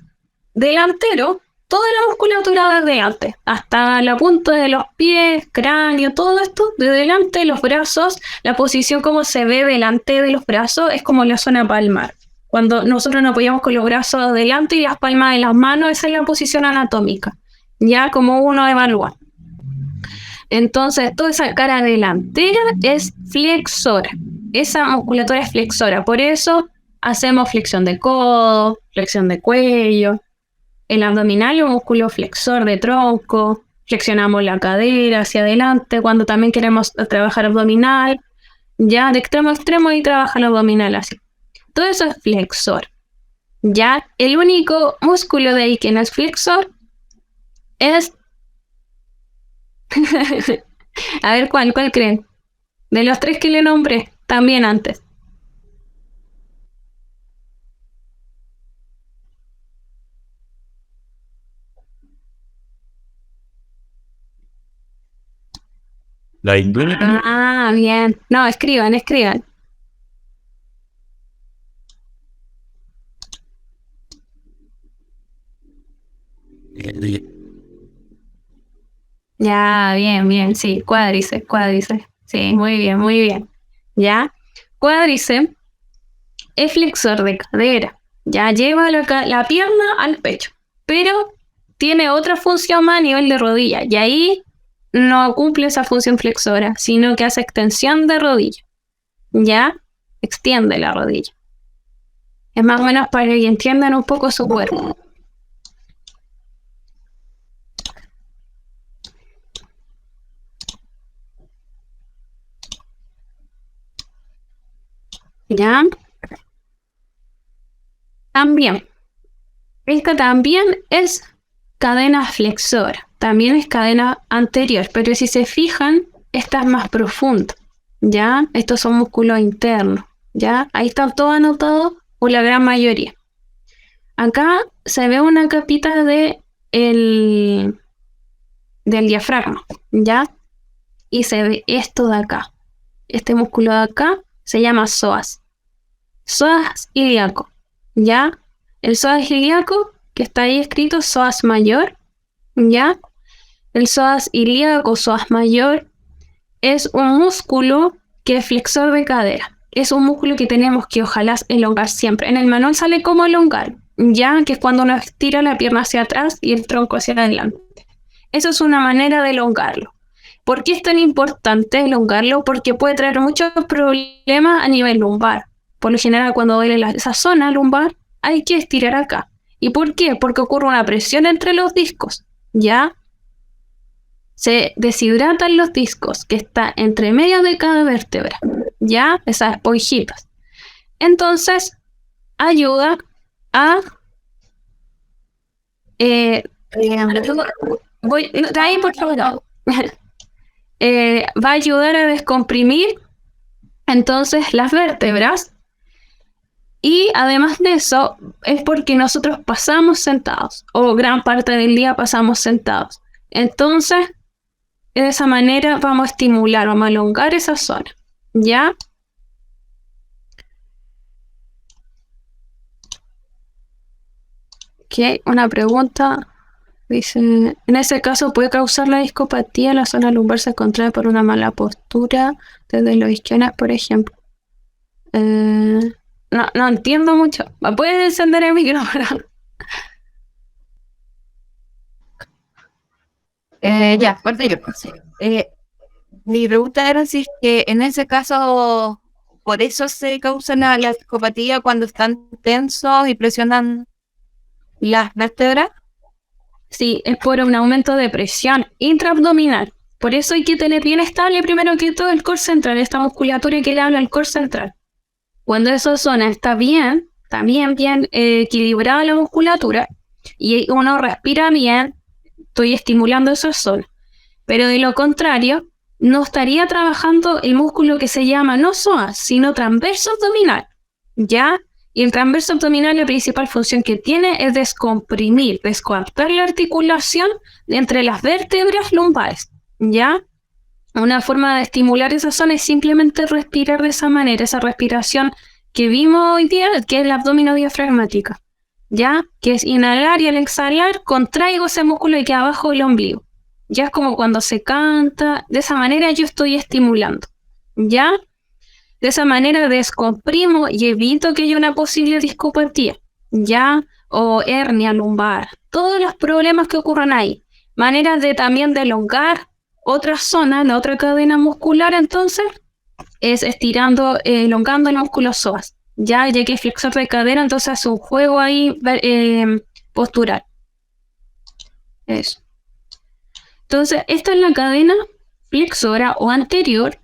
delantero, toda la musculatura de delante, hasta la punta de los pies, cráneo, todo esto, de delante de los brazos, la posición como se ve delante de los brazos es como la zona palmar. Cuando nosotros nos apoyamos con los brazos adelante y las palmas de las manos, esa es la posición anatómica, ya como uno evalúa. Entonces, toda esa cara delantera es flexora. Esa musculatura es flexora. Por eso hacemos flexión de codo, flexión de cuello. El abdominal es un músculo flexor de tronco. Flexionamos la cadera hacia adelante cuando también queremos trabajar abdominal. Ya de extremo a extremo y trabaja el abdominal así. Todo eso es flexor. Ya el único músculo de ahí que no es flexor es... A ver, ¿cuál creen? De los tres que le nombré, también antes. La ingle. Bien. No, escriban. Ya, bien, sí, cuádriceps. Sí, muy bien. Ya, cuádriceps es flexor de cadera. Ya lleva la pierna al pecho, pero tiene otra función más a nivel de rodilla. Y ahí no cumple esa función flexora, sino que hace extensión de rodilla. Ya, extiende la rodilla. Es más o menos para que entiendan un poco su cuerpo. ¿Ya? También. Esta también es cadena flexora. También es cadena anterior. Pero si se fijan, esta es más profunda. ¿Ya? Estos son músculos internos. ¿Ya? Ahí está todo anotado por la gran mayoría. Acá se ve una capita del diafragma. ¿Ya? Y se ve esto de acá. Este músculo de acá se llama psoas. Psoas ilíaco. ¿Ya? El psoas ilíaco, que está ahí escrito, psoas mayor. ¿Ya? El psoas ilíaco, psoas mayor, es un músculo que es flexor de cadera. Es un músculo que tenemos que ojalá elongar siempre. En el manual sale como elongar, ya que es cuando uno estira la pierna hacia atrás y el tronco hacia adelante. Eso es una manera de elongarlo. ¿Por qué es tan importante elongarlo? Porque puede traer muchos problemas a nivel lumbar. Por lo general, cuando duele esa zona lumbar, hay que estirar acá. ¿Y por qué? Porque ocurre una presión entre los discos, ¿ya? Se deshidratan los discos que está entre medio de cada vértebra, ¿ya? Esas esponjitas. Entonces, ayuda a... de ahí, por favor. Va a ayudar a descomprimir entonces las vértebras. Y además de eso, es porque nosotros pasamos sentados, o gran parte del día pasamos sentados. Entonces, de esa manera vamos a estimular, vamos a elongar esa zona, ¿ya? Ok, una pregunta. Dice, en ese caso puede causar la discopatía, la zona lumbar se contrae por una mala postura, desde los isquiones, por ejemplo. No entiendo mucho. ¿Puedes encender el micrófono? Ya, parte yo. Sí. Mi pregunta era si es que en ese caso, por eso se causa la discopatía cuando están tensos y presionan las vértebras. Sí, es por un aumento de presión intraabdominal. Por eso hay que tener bien estable primero que todo el core central, esta musculatura que le habla al core central. Cuando esa zona está bien equilibrada la musculatura y uno respira bien, estoy estimulando esa zona. Pero de lo contrario, no estaría trabajando el músculo que se llama no psoas, sino transverso abdominal, ¿ya? Y el transverso abdominal, la principal función que tiene es descomprimir, descoaptar la articulación entre las vértebras lumbares, ¿ya? Una forma de estimular esa zona es simplemente respirar de esa manera, esa respiración que vimos hoy día, que es la abdominodiafragmática, ¿ya? Que es inhalar y al exhalar contraigo ese músculo que queda abajo del ombligo. Ya es como cuando se canta, de esa manera yo estoy estimulando, ¿ya? De esa manera descomprimo y evito que haya una posible discopatía, ¿ya? O hernia lumbar, todos los problemas que ocurran ahí. Maneras de también de elongar otra zona, la otra cadena muscular, entonces, es estirando, elongando el músculo psoas, ya que es flexor de cadera, entonces es un juego ahí postural. Eso. Entonces, esta es la cadena flexora o anterior.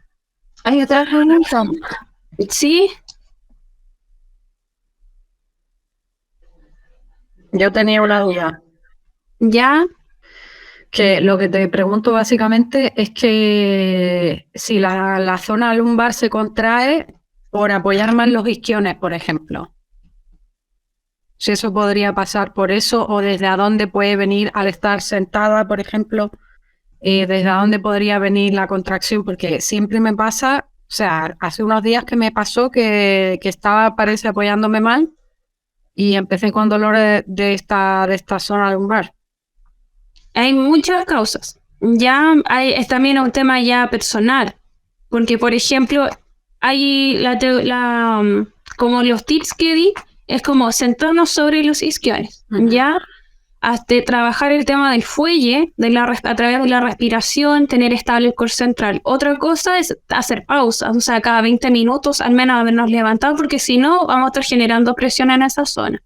Hay otra pregunta. Sí, Yo tenía una duda, ya, que lo que te pregunto básicamente es que si la zona lumbar se contrae por apoyar más los isquiones, por ejemplo. Si eso podría pasar por eso, o desde a dónde puede venir al estar sentada, por ejemplo, desde a dónde podría venir la contracción, porque siempre me pasa, o sea, hace unos días que me pasó que estaba, parece, apoyándome mal y empecé con dolores de esta zona lumbar. hay muchas causas. Ya es también un tema ya personal, porque por ejemplo, hay como los tips que di, es como sentarnos sobre los isquiones, ya, hasta trabajar el tema del fuelle, a través de la respiración, tener estable el core central. Otra cosa es hacer pausas, o sea, cada 20 minutos al menos habernos levantado, porque si no, vamos a estar generando presión en esa zona.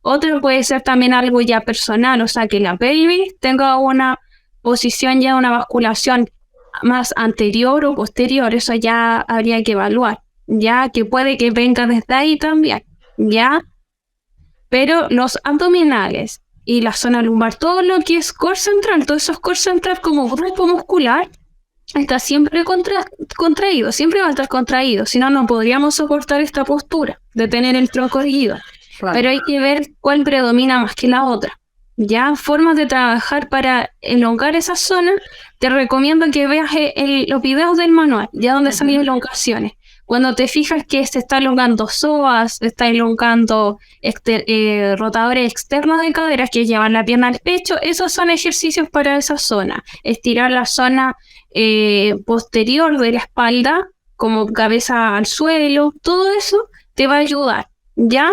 Otra puede ser también algo ya personal, o sea, que la pelvis tenga una posición ya, una basculación más anterior o posterior, eso ya habría que evaluar, ya que puede que venga desde ahí también, ya. Pero los abdominales y la zona lumbar, todo lo que es core central, todo eso es core central como grupo muscular, está siempre contraído, siempre va a estar contraído, si no, no podríamos soportar esta postura de tener el tronco erguido. Claro. Pero hay que ver cuál predomina más que la otra. Ya, formas de trabajar para elongar esa zona, te recomiendo que veas los videos del manual, ya donde salen elongaciones. Cuando te fijas que se está elongando psoas, se está elongando rotadores externos de caderas que llevan la pierna al pecho, esos son ejercicios para esa zona. Estirar la zona posterior de la espalda, como cabeza al suelo, todo eso te va a ayudar, ¿ya?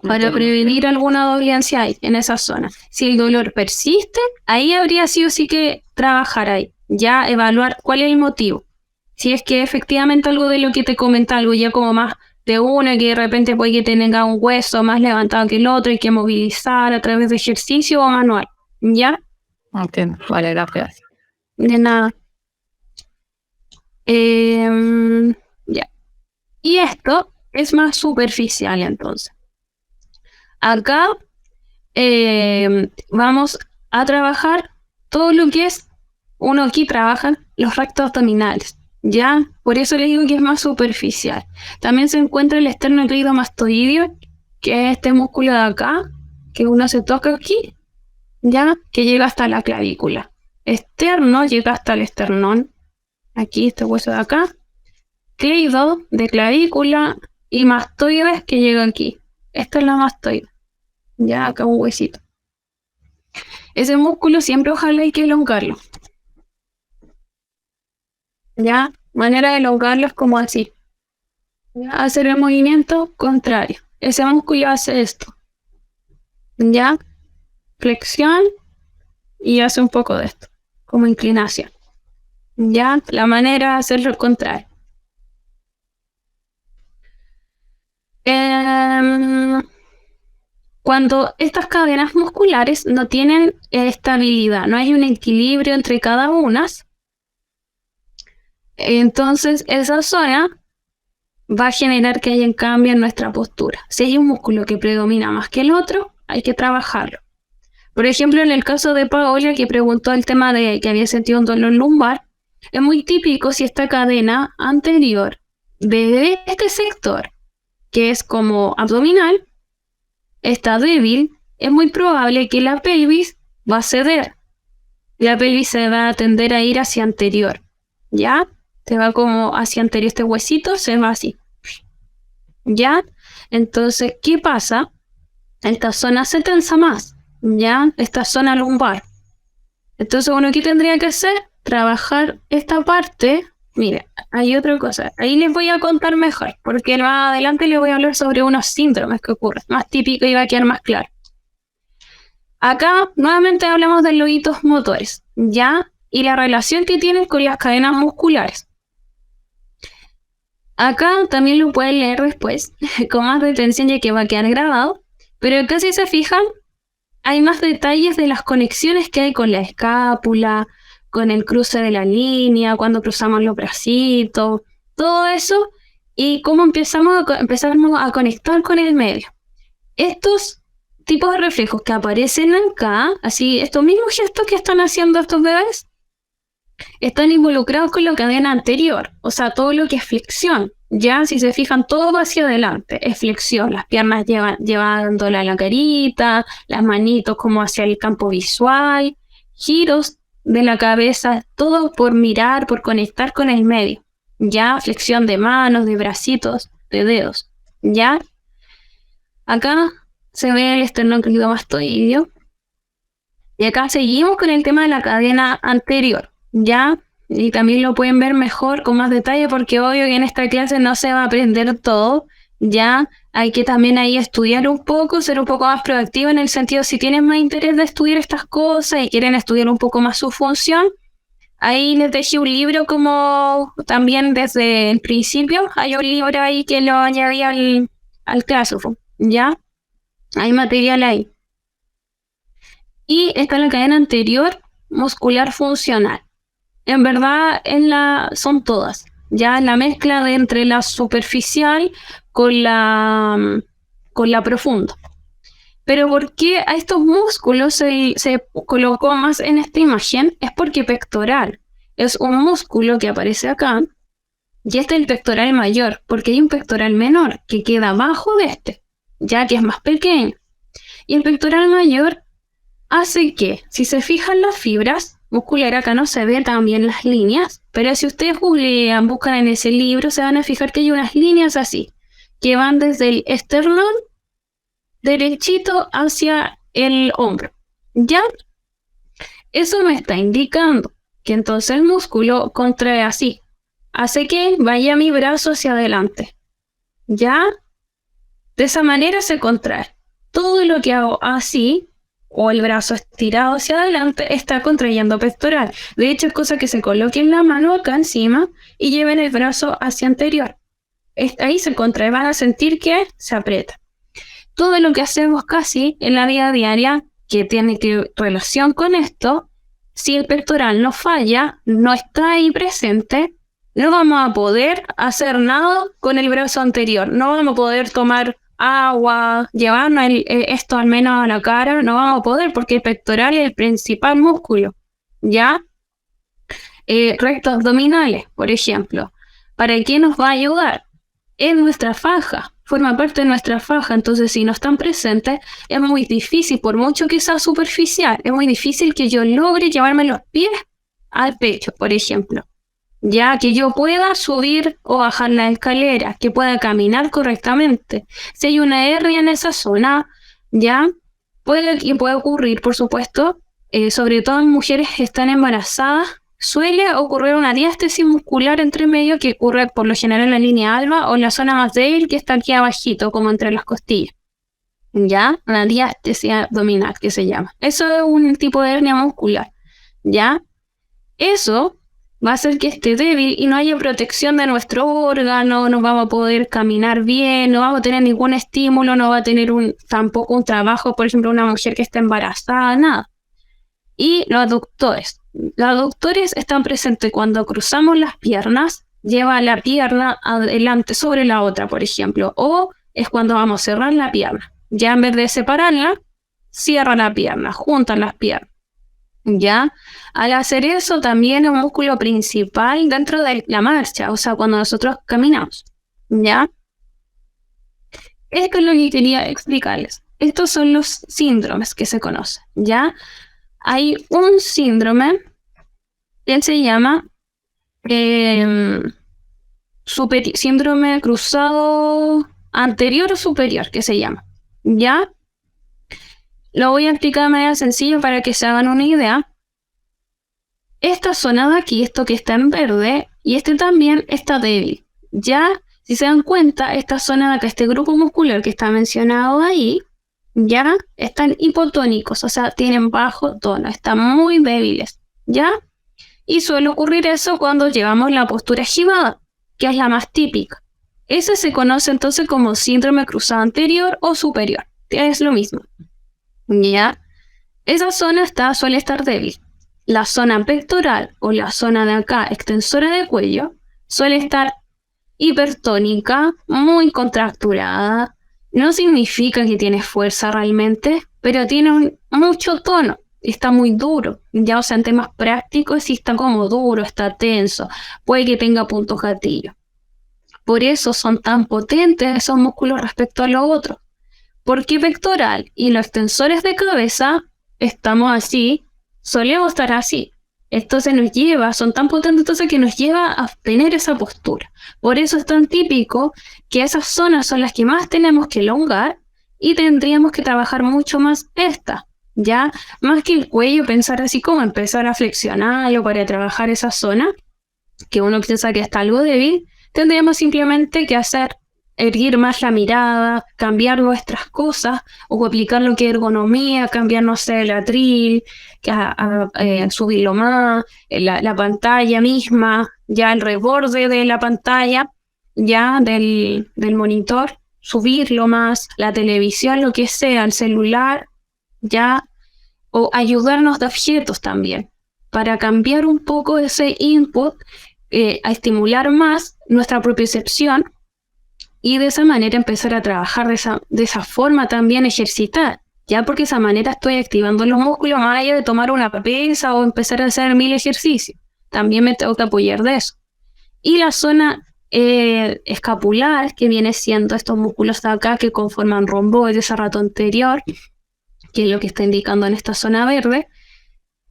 Para prevenir alguna dolencia ahí, en esa zona. Si el dolor persiste, ahí habría sí o sí que trabajar ahí, ya evaluar cuál es el motivo. Si es que efectivamente algo de lo que te comenta, algo ya como más de una, que de repente puede que tenga un hueso más levantado que el otro, hay que movilizar a través de ejercicio o manual, ¿ya? Entiendo. Vale, gracias. De nada. Ya. Y esto es más superficial entonces. Acá vamos a trabajar todo lo que es, uno aquí trabaja los rectos abdominales, ¿ya? Por eso les digo que es más superficial. También se encuentra el esternocleidomastoideo, que es este músculo de acá, que uno se toca aquí, ¿ya? Que llega hasta la clavícula. Externo llega hasta el esternón, aquí este hueso de acá. Cleido de clavícula y mastoides que llega aquí. Esta es la mastoide. Ya acá un huesito. Ese músculo siempre ojalá hay que elongarlo. Ya, manera de elongarlo es como así. Ya, hacer el movimiento contrario. Ese músculo hace esto. Ya, flexión y hace un poco de esto, como inclinación. Ya, la manera de hacerlo contrario. Cuando estas cadenas musculares no tienen estabilidad, no hay un equilibrio entre cada una, entonces esa zona va a generar que haya un cambio en nuestra postura. Si hay un músculo que predomina más que el otro, hay que trabajarlo. Por ejemplo, en el caso de Paola, que preguntó el tema de que había sentido un dolor lumbar, es muy típico si esta cadena anterior de este sector, que es como abdominal, está débil, es muy probable que la pelvis va a ceder. La pelvis se va a tender a ir hacia anterior, ¿ya? Se va como hacia anterior, este huesito se va así, ¿ya? Entonces, ¿qué pasa? Esta zona se tensa más, ¿ya? Esta zona lumbar. Entonces, bueno, ¿qué tendría que hacer? Trabajar esta parte. Mire, hay otra cosa. Ahí les voy a contar mejor, porque más adelante les voy a hablar sobre unos síndromes que ocurren. Más típico y va a quedar más claro. Acá, nuevamente hablamos de lobitos motores, ¿ya? Y la relación que tienen con las cadenas musculares. Acá también lo pueden leer después, con más detención ya que va a quedar grabado. Pero acá si se fijan, hay más detalles de las conexiones que hay con la escápula, con el cruce de la línea, cuando cruzamos los bracitos, todo eso, y cómo empezamos a conectar con el medio. Estos tipos de reflejos que aparecen acá, así, estos mismos gestos que están haciendo estos bebés, están involucrados con la cadena anterior, o sea, todo lo que es flexión. Ya, si se fijan, todo va hacia adelante, es flexión, las piernas llevándola a la carita, las manitos como hacia el campo visual, giros de la cabeza, todo por mirar, por conectar con el medio. Ya, flexión de manos, de bracitos, de dedos. Ya, acá se ve el esternocleidomastoideo. Y acá seguimos con el tema de la cadena anterior. Ya, y también lo pueden ver mejor, con más detalle, porque obvio que en esta clase no se va a aprender todo. Ya, hay que también ahí estudiar un poco, ser un poco más proactivo en el sentido, si tienen más interés de estudiar estas cosas y quieren estudiar un poco más su función, ahí les dejé un libro como también desde el principio, hay un libro ahí que lo añadí al Classroom, ¿ya? Hay material ahí. Y está la cadena anterior muscular funcional. En verdad son todas, ya la mezcla de entre la superficial con la profunda. Pero ¿por qué a estos músculos se colocó más en esta imagen? Es porque pectoral es un músculo que aparece acá, y este es el pectoral mayor, porque hay un pectoral menor que queda abajo de este, ya que es más pequeño. Y el pectoral mayor hace que, si se fijan las fibras muscular, acá no se ven también las líneas, pero si ustedes googlean, buscan en ese libro, se van a fijar que hay unas líneas así, que van desde el esternón derechito hacia el hombro. ¿Ya? Eso me está indicando que entonces el músculo contrae así, hace que vaya mi brazo hacia adelante. ¿Ya? De esa manera se contrae. Todo lo que hago así, o el brazo estirado hacia adelante, está contrayendo pectoral. De hecho, es cosa que se coloquen la mano acá encima y lleven el brazo hacia anterior. Ahí se contrae, van a sentir que se aprieta. Todo lo que hacemos casi en la vida diaria que tiene relación con esto si el pectoral no falla, no está ahí presente, no vamos a poder hacer nada con el brazo anterior. No vamos a poder tomar agua, llevarnos esto al menos a la cara, no vamos a poder porque el pectoral es el principal músculo, ¿ya? Rectos abdominales, por ejemplo. ¿Para qué nos va a ayudar? Es nuestra faja, forma parte de nuestra faja, entonces si no están presentes es muy difícil, por mucho que sea superficial, es muy difícil que yo logre llevarme los pies al pecho, por ejemplo. Ya que yo pueda subir o bajar la escalera, que pueda caminar correctamente. Si hay una hernia en esa zona, ya puede ocurrir, por supuesto, sobre todo en mujeres que están embarazadas, suele ocurrir una diástesis muscular entre medio que ocurre por lo general en la línea alba o en la zona más débil que está aquí abajito, como entre las costillas. ¿Ya? Una diástesis abdominal que se llama. Eso es un tipo de hernia muscular. ¿Ya? Eso va a hacer que esté débil y no haya protección de nuestro órgano, no vamos a poder caminar bien, no vamos a tener ningún estímulo, no va a tener tampoco un trabajo, por ejemplo, una mujer que está embarazada, nada. Y los aductores están presentes cuando cruzamos las piernas, lleva la pierna adelante sobre la otra, por ejemplo, o es cuando vamos a cerrar la pierna. Ya en vez de separarla, cierra la pierna, juntan las piernas. ¿Ya? Al hacer eso también es un músculo principal dentro de la marcha, o sea, cuando nosotros caminamos, ¿ya? Esto es lo que quería explicarles. Estos son los síndromes que se conocen, ¿ya? Hay un síndrome que se llama síndrome cruzado anterior o superior, que se llama, ¿ya? Lo voy a explicar de manera sencilla para que se hagan una idea. Esta zona de aquí, esto que está en verde, y este también está débil. Ya, si se dan cuenta, esta zona de acá, este grupo muscular que está mencionado ahí, ya están hipotónicos, o sea, tienen bajo tono, están muy débiles, ¿ya? Y suele ocurrir eso cuando llevamos la postura esquivada, que es la más típica. Ese se conoce entonces como síndrome cruzado anterior o superior, que es lo mismo. ¿Ya? Esa zona suele estar débil. La zona pectoral o la zona de acá, extensora de cuello, suele estar hipertónica, muy contracturada. No significa que tiene fuerza realmente, pero tiene mucho tono. Está muy duro. Ya, o sea, en temas prácticos, sí está como duro, está tenso. Puede que tenga puntos gatillo. Por eso son tan potentes esos músculos respecto a los otros. Porque pectoral y los extensores de cabeza estamos así, solemos estar así. Entonces son tan potentes entonces que nos lleva a tener esa postura. Por eso es tan típico que esas zonas son las que más tenemos que elongar y tendríamos que trabajar mucho más esta. Ya, más que el cuello, pensar así como empezar a flexionarlo para trabajar esa zona, que uno piensa que está algo débil, tendríamos simplemente que erguir más la mirada, cambiar nuestras cosas, o aplicar lo que es ergonomía, cambiar, no sé, el atril, subirlo más, la pantalla misma, ya el reborde de la pantalla, ya del monitor, subirlo más, la televisión, lo que sea, el celular, ya, o ayudarnos de objetos también, para cambiar un poco ese input, a estimular más nuestra propiocepción, y de esa manera empezar a trabajar de esa forma también, ejercitar, ya, porque de esa manera estoy activando los músculos más allá de tomar una pesa o empezar a hacer 1000 ejercicios. También me tengo que apoyar de eso. Y la zona escapular, que viene siendo estos músculos de acá que conforman romboides de ese rato anterior, que es lo que está indicando en esta zona verde,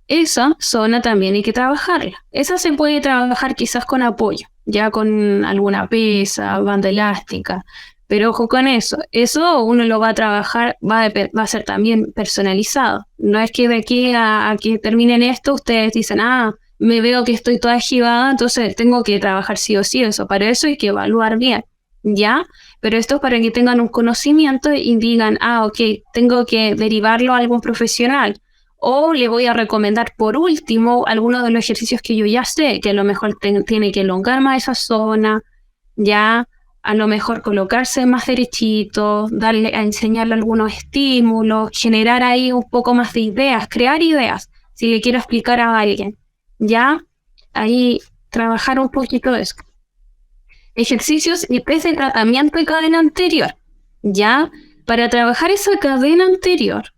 esa zona también hay que trabajarla. Esa se puede trabajar quizás con apoyo, ya con alguna pesa, banda elástica, pero ojo con eso. Eso uno lo va a trabajar, va a ser también personalizado. No es que de aquí a que terminen esto, ustedes dicen, me veo que estoy toda esquivada, entonces tengo que trabajar sí o sí eso. Para eso hay que evaluar bien, ¿ya? Pero esto es para que tengan un conocimiento y digan, ok, tengo que derivarlo a algún profesional. O le voy a recomendar por último algunos de los ejercicios que yo ya sé, que a lo mejor tiene que elongar más esa zona, ya, a lo mejor colocarse más derechito, enseñarle algunos estímulos, generar ahí un poco más de ideas, crear ideas. si le quiero explicar a alguien. Ya, ahí trabajar un poquito de eso. Ejercicios y test de tratamiento de cadena anterior. Ya, para trabajar esa cadena anterior,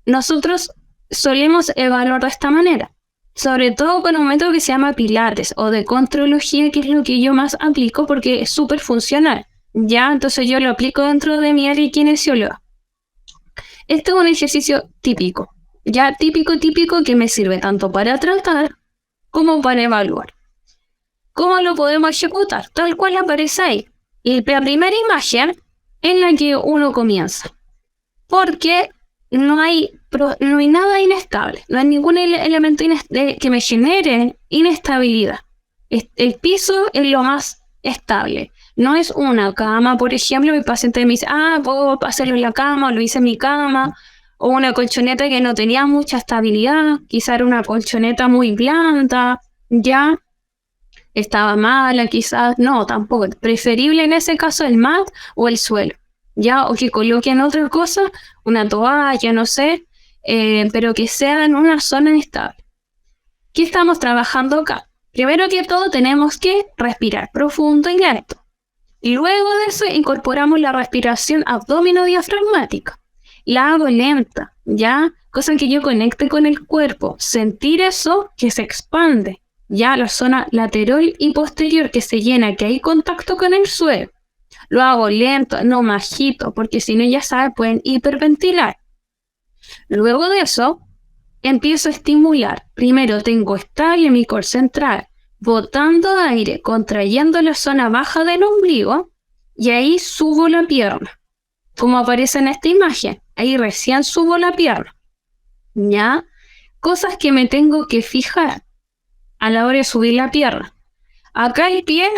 nosotros solemos evaluar de esta manera. Sobre todo con un método que se llama Pilates o de contrología, que es lo que yo más aplico porque es súper funcional. Ya, entonces yo lo aplico dentro de mi área de kinesióloga. Este es un ejercicio típico. Ya típico que me sirve tanto para tratar como para evaluar. ¿Cómo lo podemos ejecutar? Tal cual aparece ahí. Y la primera imagen en la que uno comienza. Porque no hay nada inestable. No hay ningún elemento que me genere inestabilidad. El piso es lo más estable. No es una cama, por ejemplo, mi paciente me dice, puedo hacerlo en la cama, lo hice en mi cama. O una colchoneta que no tenía mucha estabilidad. Quizá era una colchoneta muy blanda. Ya. Estaba mala, quizás. No, tampoco. Preferible en ese caso el mat o el suelo. Ya, o que coloquen otra cosa, una toalla, no sé, pero que sea en una zona estable. ¿Qué estamos trabajando acá? Primero que todo tenemos que respirar profundo y lento. Y luego de eso incorporamos la respiración abdomino-diafragmática. La hago lenta, ¿ya? Cosa que yo conecte con el cuerpo. Sentir eso que se expande. Ya la zona lateral y posterior que se llena, que hay contacto con el suelo. Lo hago lento, no me agito, porque si no, ya saben, pueden hiperventilar. Luego de eso, empiezo a estimular. Primero tengo estable mi core central, botando aire, contrayendo la zona baja del ombligo, y ahí subo la pierna. Como aparece en esta imagen, ahí recién subo la pierna. ¿Ya? Cosas que me tengo que fijar a la hora de subir la pierna. Acá el pie,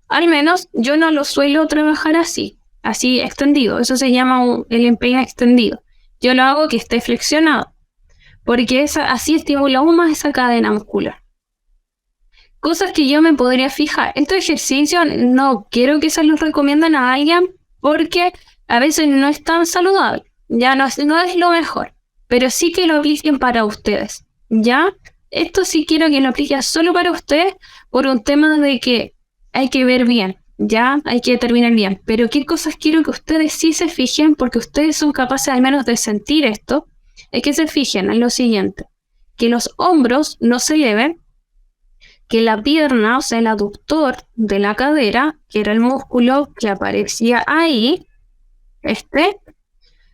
al menos yo no lo suelo trabajar así extendido. Eso se llama el empeine extendido. Yo lo hago que esté flexionado, porque así estimula aún más esa cadena muscular. Cosas que yo me podría fijar. Estos ejercicios no quiero que se los recomienden a alguien porque a veces no es tan saludable. Ya no es lo mejor, pero sí que lo apliquen para ustedes. ¿Ya? Esto sí quiero que lo apliquen solo para ustedes por un tema de que hay que ver bien, ya hay que determinar bien. Pero qué cosas quiero que ustedes sí se fijen, porque ustedes son capaces al menos de sentir esto, es que se fijen en lo siguiente, que los hombros no se eleven, que la pierna, o sea el aductor de la cadera, que era el músculo que aparecía ahí,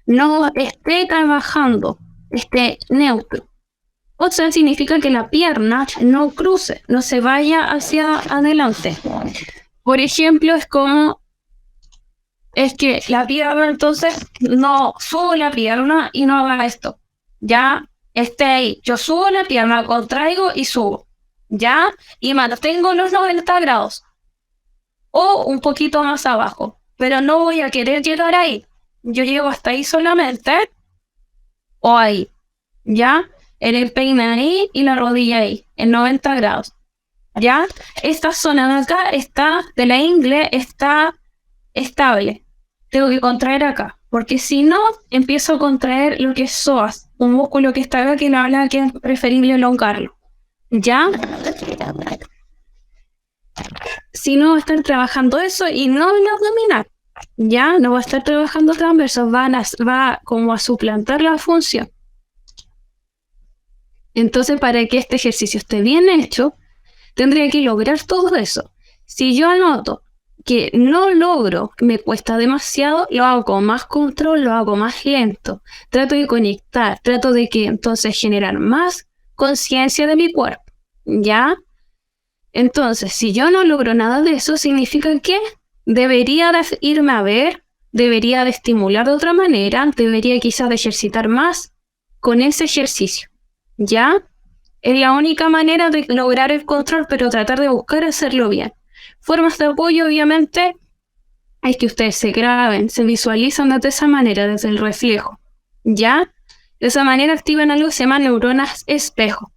no esté trabajando, esté neutro. O sea, significa que la pierna no cruce, no se vaya hacia adelante. Por ejemplo, es que la pierna, entonces, no subo la pierna y no haga esto. Ya, esté ahí. Yo subo la pierna, contraigo y subo. Ya, y mantengo los 90 grados. O un poquito más abajo. Pero no voy a querer llegar ahí. Yo llego hasta ahí solamente. O ahí. Ya. El empeine ahí y la rodilla ahí, en 90 grados. ¿Ya? Esta zona de acá de la ingle está estable. Tengo que contraer acá, porque si no, empiezo a contraer lo que es psoas, un músculo que está acá que me habla que es preferible elongarlo. ¿Ya? Si no, va a estar trabajando eso y no el abdominal. ¿Ya? No va a estar trabajando transverso, va como a suplantar la función. Entonces, para que este ejercicio esté bien hecho, tendría que lograr todo eso. Si yo noto que no logro, me cuesta demasiado, lo hago con más control, lo hago más lento. Trato de conectar, trato de que entonces generar más conciencia de mi cuerpo. ¿Ya? Entonces, si yo no logro nada de eso, significa que debería de irme a ver, debería de estimular de otra manera, debería quizás de ejercitar más con ese ejercicio. ¿Ya? Es la única manera de lograr el control, pero tratar de buscar hacerlo bien. Formas de apoyo, obviamente, es que ustedes se graben, se visualizan de esa manera, desde el reflejo. ¿Ya? De esa manera activan algo que se llama neuronas espejo.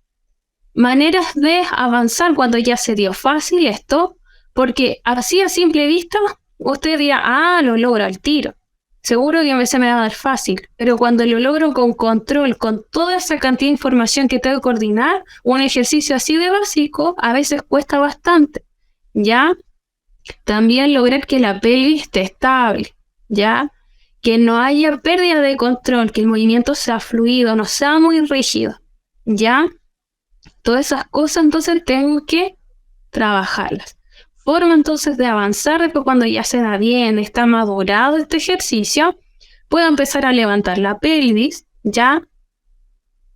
Maneras de avanzar cuando ya se dio fácil esto, porque así a simple vista, usted dirá, lo logro al tiro. seguro que se me va a dar fácil, pero cuando lo logro con control, con toda esa cantidad de información que tengo que coordinar, un ejercicio así de básico a veces cuesta bastante, ¿ya? También lograr que la pelvis esté estable, ¿ya? Que no haya pérdida de control, que el movimiento sea fluido, no sea muy rígido, ¿ya? Todas esas cosas entonces tengo que trabajarlas. Forma entonces de avanzar después cuando ya se da bien, está madurado este ejercicio, puedo empezar a levantar la pelvis, ¿ya?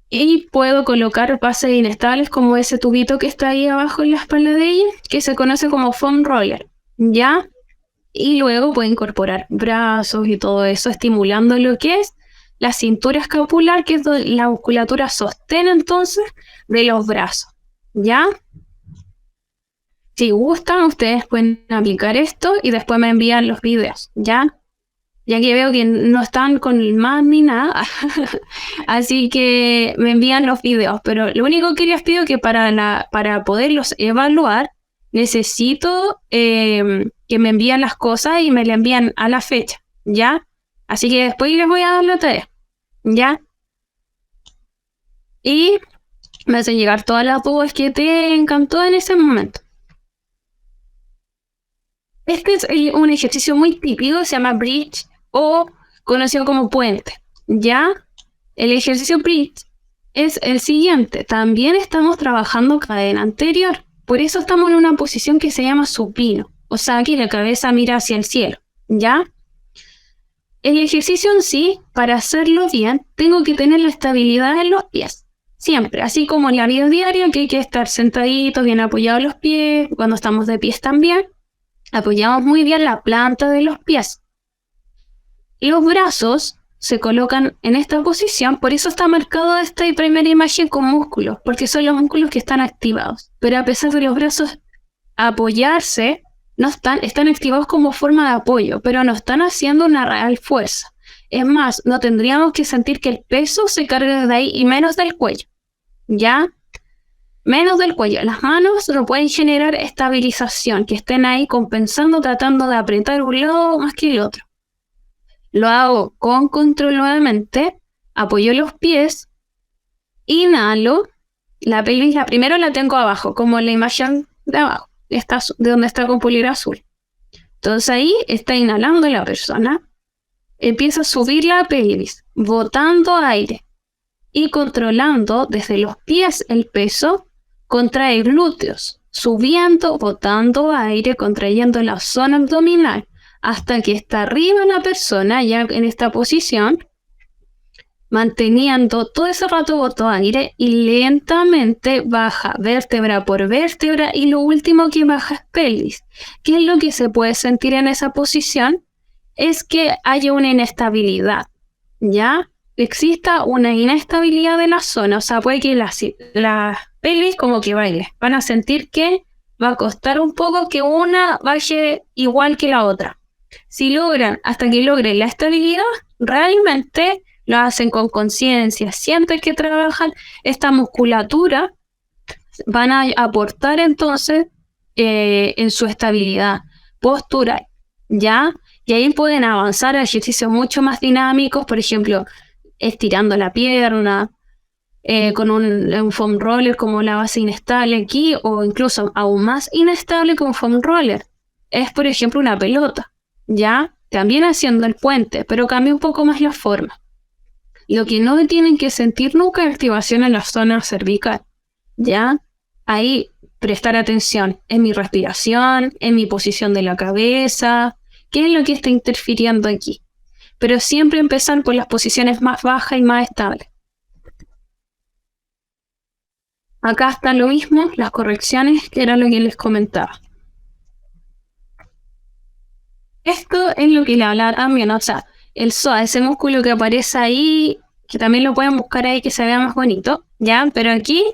Y puedo colocar bases inestables como ese tubito que está ahí abajo en la espalda de ella, que se conoce como foam roller, ¿ya? Y luego puedo incorporar brazos y todo eso, estimulando lo que es la cintura escapular, que es la musculatura sostén entonces de los brazos, ¿ya? Si gustan, ustedes pueden aplicar esto y después me envían los videos, ¿ya? Ya que veo que no están con el más ni nada, así que me envían los videos. Pero lo único que les pido es que para poderlos evaluar, necesito que me envíen las cosas y me las envían a la fecha, ¿ya? Así que después les voy a dar la tarea, ¿ya? Y me hacen llegar todas las dudas que tengan, todo en ese momento. Este es un ejercicio muy típico, se llama bridge o conocido como puente, ¿ya? El ejercicio bridge es el siguiente. También estamos trabajando cadena anterior. Por eso estamos en una posición que se llama supino. O sea, aquí la cabeza mira hacia el cielo, ¿ya? El ejercicio en sí, para hacerlo bien, tengo que tener la estabilidad en los pies. Siempre, así como en la vida diaria, que hay que estar sentaditos, bien apoyados los pies. Cuando estamos de pies también, apoyamos muy bien la planta de los pies. Y los brazos se colocan en esta posición, por eso está marcado esta primera imagen con músculos, porque son los músculos que están activados. Pero a pesar de los brazos apoyarse, no están activados como forma de apoyo, pero no están haciendo una real fuerza. Es más, no tendríamos que sentir que el peso se cargue de ahí y menos del cuello, ¿ya? Menos del cuello. Las manos no pueden generar estabilización, que estén ahí compensando, tratando de apretar un lado más que el otro. Lo hago con control nuevamente, apoyo los pies, inhalo, la pelvis primero la tengo abajo, como la imagen de abajo, de donde está con polera azul. Entonces ahí está inhalando la persona, empieza a subir la pelvis, botando aire y controlando desde los pies el peso, contrae glúteos, subiendo, botando aire, contrayendo la zona abdominal, hasta que está arriba la persona, ya en esta posición, manteniendo todo ese rato botó aire y lentamente baja vértebra por vértebra y lo último que baja es pelvis. ¿Qué es lo que se puede sentir en esa posición? Es que haya una inestabilidad, ¿ya? Exista una inestabilidad de la zona, o sea, puede que la pelvis como que baile. Van a sentir que va a costar un poco que una baje igual que la otra. Si logran, hasta que logren la estabilidad, realmente lo hacen con conciencia, sienten que trabajan esta musculatura, van a aportar entonces en su estabilidad postural, ¿ya? Y ahí pueden avanzar a ejercicios mucho más dinámicos, por ejemplo, estirando la pierna, con un foam roller como la base inestable aquí, o incluso aún más inestable con foam roller. Es, por ejemplo, una pelota, ¿ya? También haciendo el puente, pero cambia un poco más la forma. Lo que no tienen que sentir nunca es activación en la zona cervical, ¿ya? Ahí prestar atención en mi respiración, en mi posición de la cabeza, qué es lo que está interfiriendo aquí. Pero siempre empezar por las posiciones más bajas y más estables. Acá está lo mismo, las correcciones, que era lo que les comentaba. Esto es lo que le hablaba también, o sea, el psoas, ese músculo que aparece ahí, que también lo pueden buscar ahí que se vea más bonito, ¿ya? Pero aquí,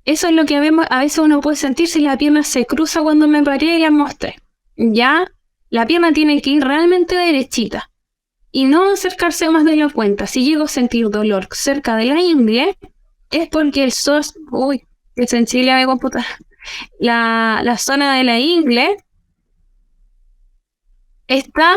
eso es lo que vemos, a veces uno puede sentir si la pierna se cruza cuando me paré y la mostré, ¿ya? La pierna tiene que ir realmente derechita y no acercarse más de la cuenta. Si llego a sentir dolor cerca de la ingle, es porque el psoas, qué sensible a mi computadora, la zona de la ingle está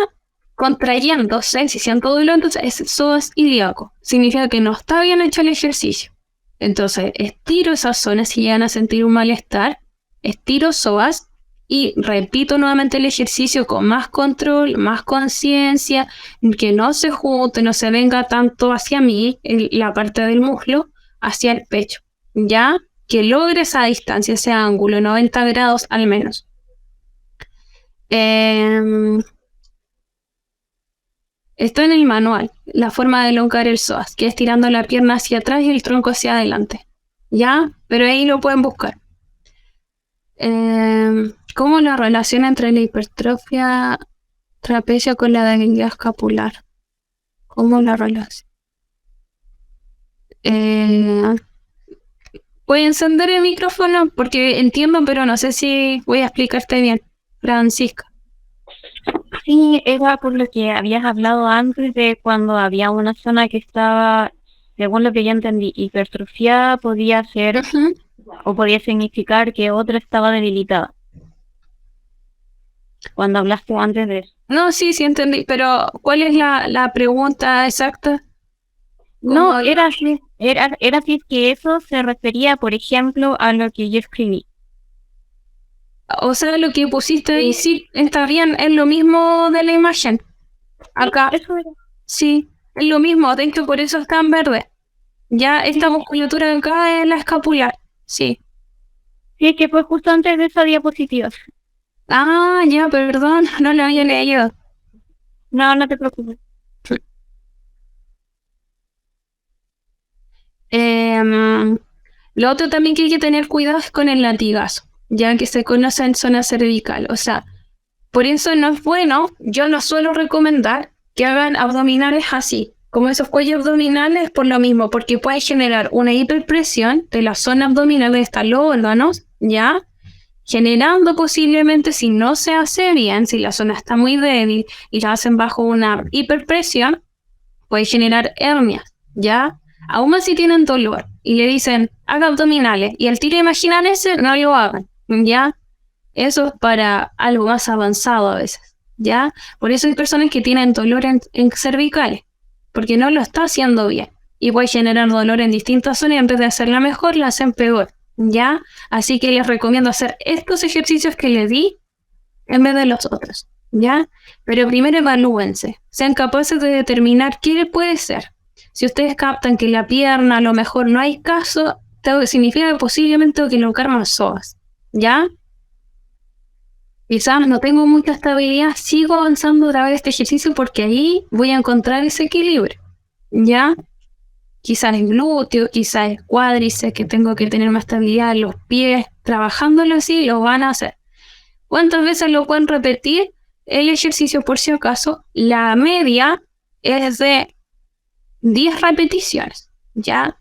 contrayéndose, si siento dolor, entonces es psoas ilíaco. Significa que no está bien hecho el ejercicio. Entonces, estiro esas zonas si llegan a sentir un malestar, estiro psoas y repito nuevamente el ejercicio con más control, más conciencia, que no se junte, no se venga tanto hacia mí, la parte del muslo, hacia el pecho, ya que logre esa distancia, ese ángulo, 90 grados al menos. Esto en el manual, la forma de elongar el psoas, que es tirando la pierna hacia atrás y el tronco hacia adelante. ¿Ya? Pero ahí lo pueden buscar. ¿Cómo la relación entre la hipertrofia trapecia con la debilidad escapular? ¿Cómo la relación? Voy a encender el micrófono porque entiendo, pero no sé si voy a explicarte bien. Francisca. Sí, era por lo que habías hablado antes de cuando había una zona que estaba, según lo que yo entendí, hipertrofiada, podía ser o podía significar que otra estaba debilitada. Cuando hablaste antes de eso. No, sí entendí, pero ¿cuál es la pregunta exacta? No, era si es que eso se refería, por ejemplo, a lo que yo escribí. O sea, lo que pusiste ahí, sí, está bien, es lo mismo de la imagen. Acá, Eso era. sí, es lo mismo, de hecho por eso está en verde. Ya esta musculatura de acá es la escapular, sí. Sí, que fue justo antes de esa diapositiva. Ah, ya, perdón, no lo había leído. No, no te preocupes. Lo otro también que hay que tener cuidado es con el latigazo, ya que se conoce en zona cervical. O sea, por eso no es bueno, yo no suelo recomendar que hagan abdominales así, como esos cuellos abdominales, por lo mismo, porque puede generar una hiperpresión de la zona abdominal de estos órganos, ¿ya? Generando posiblemente, si no se hace bien, si la zona está muy débil y la hacen bajo una hiperpresión, puede generar hernias, ¿ya? Aún así tienen dolor y le dicen, haga abdominales, y al tiro imaginar ese, no lo hagan, ¿ya? Eso es para algo más avanzado a veces, ¿ya? Por eso hay personas que tienen dolor en cervicales, porque no lo está haciendo bien, y puede generar dolor en distintas zonas y en vez de hacerla mejor, la hacen peor, ¿ya? Así que les recomiendo hacer estos ejercicios que les di en vez de los otros, ¿ya? Pero primero evalúense, sean capaces de determinar qué puede ser. Si ustedes captan que la pierna a lo mejor no hay caso, significa que posiblemente tengo que elongar más psoas, ¿ya? Quizás no tengo mucha estabilidad, sigo avanzando a través de este ejercicio porque ahí voy a encontrar ese equilibrio, ¿ya? Quizás es glúteo, quizás es cuádriceps, que tengo que tener más estabilidad en los pies, trabajándolo así lo van a hacer. ¿Cuántas veces lo pueden repetir? El ejercicio, por si acaso, la media es de 10 repeticiones, ¿ya?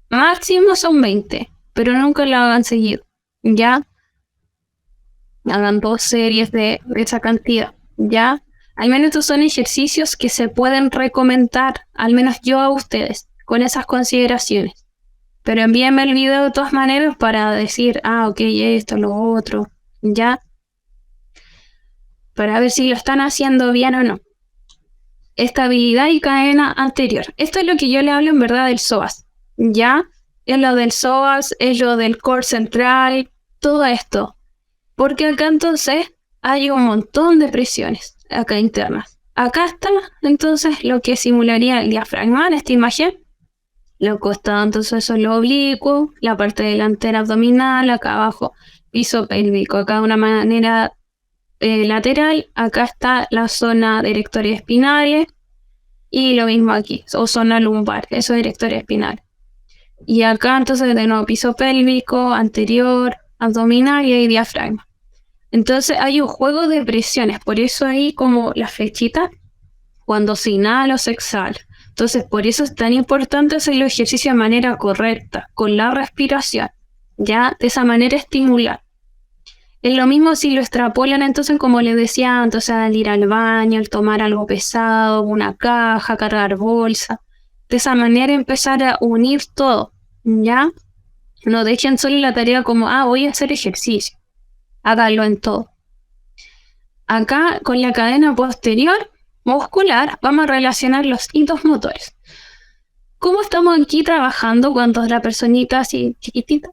Máximo son 20, pero nunca lo hagan seguido, ¿ya? Hagan 2 series de esa cantidad, ¿ya? Al menos estos son ejercicios que se pueden recomendar, al menos yo a ustedes, con esas consideraciones. Pero envíenme el video de todas maneras para decir, ok, esto, lo otro, ¿ya? Para ver si lo están haciendo bien o no. Estabilidad y cadena anterior. Esto es lo que yo le hablo en verdad del psoas, ¿ya? Es lo del psoas, es lo del core central, todo esto. Porque acá entonces hay un montón de presiones acá internas. Acá está entonces lo que simularía el diafragma en esta imagen. Lo costado entonces son lo oblicuo, la parte delantera abdominal, acá abajo piso pélvico, acá de una manera lateral, acá está la zona directoria espinaria y lo mismo aquí, o zona lumbar, eso es directoria espinal. Y acá entonces de nuevo piso pélvico, anterior, abdominal y diafragma. Entonces hay un juego de presiones, por eso ahí como la flechita, cuando se inhala o se exhala. Entonces por eso es tan importante hacer los ejercicios de manera correcta, con la respiración, ya de esa manera estimular. Es lo mismo si lo extrapolan entonces, como les decía, entonces al ir al baño, al tomar algo pesado, una caja, cargar bolsa. De esa manera empezar a unir todo, ¿ya? No dejen solo la tarea como, voy a hacer ejercicio. Hágalo en todo. Acá con la cadena posterior, muscular, vamos a relacionar los hitos motores. ¿Cómo estamos aquí trabajando cuando la personita así chiquitita,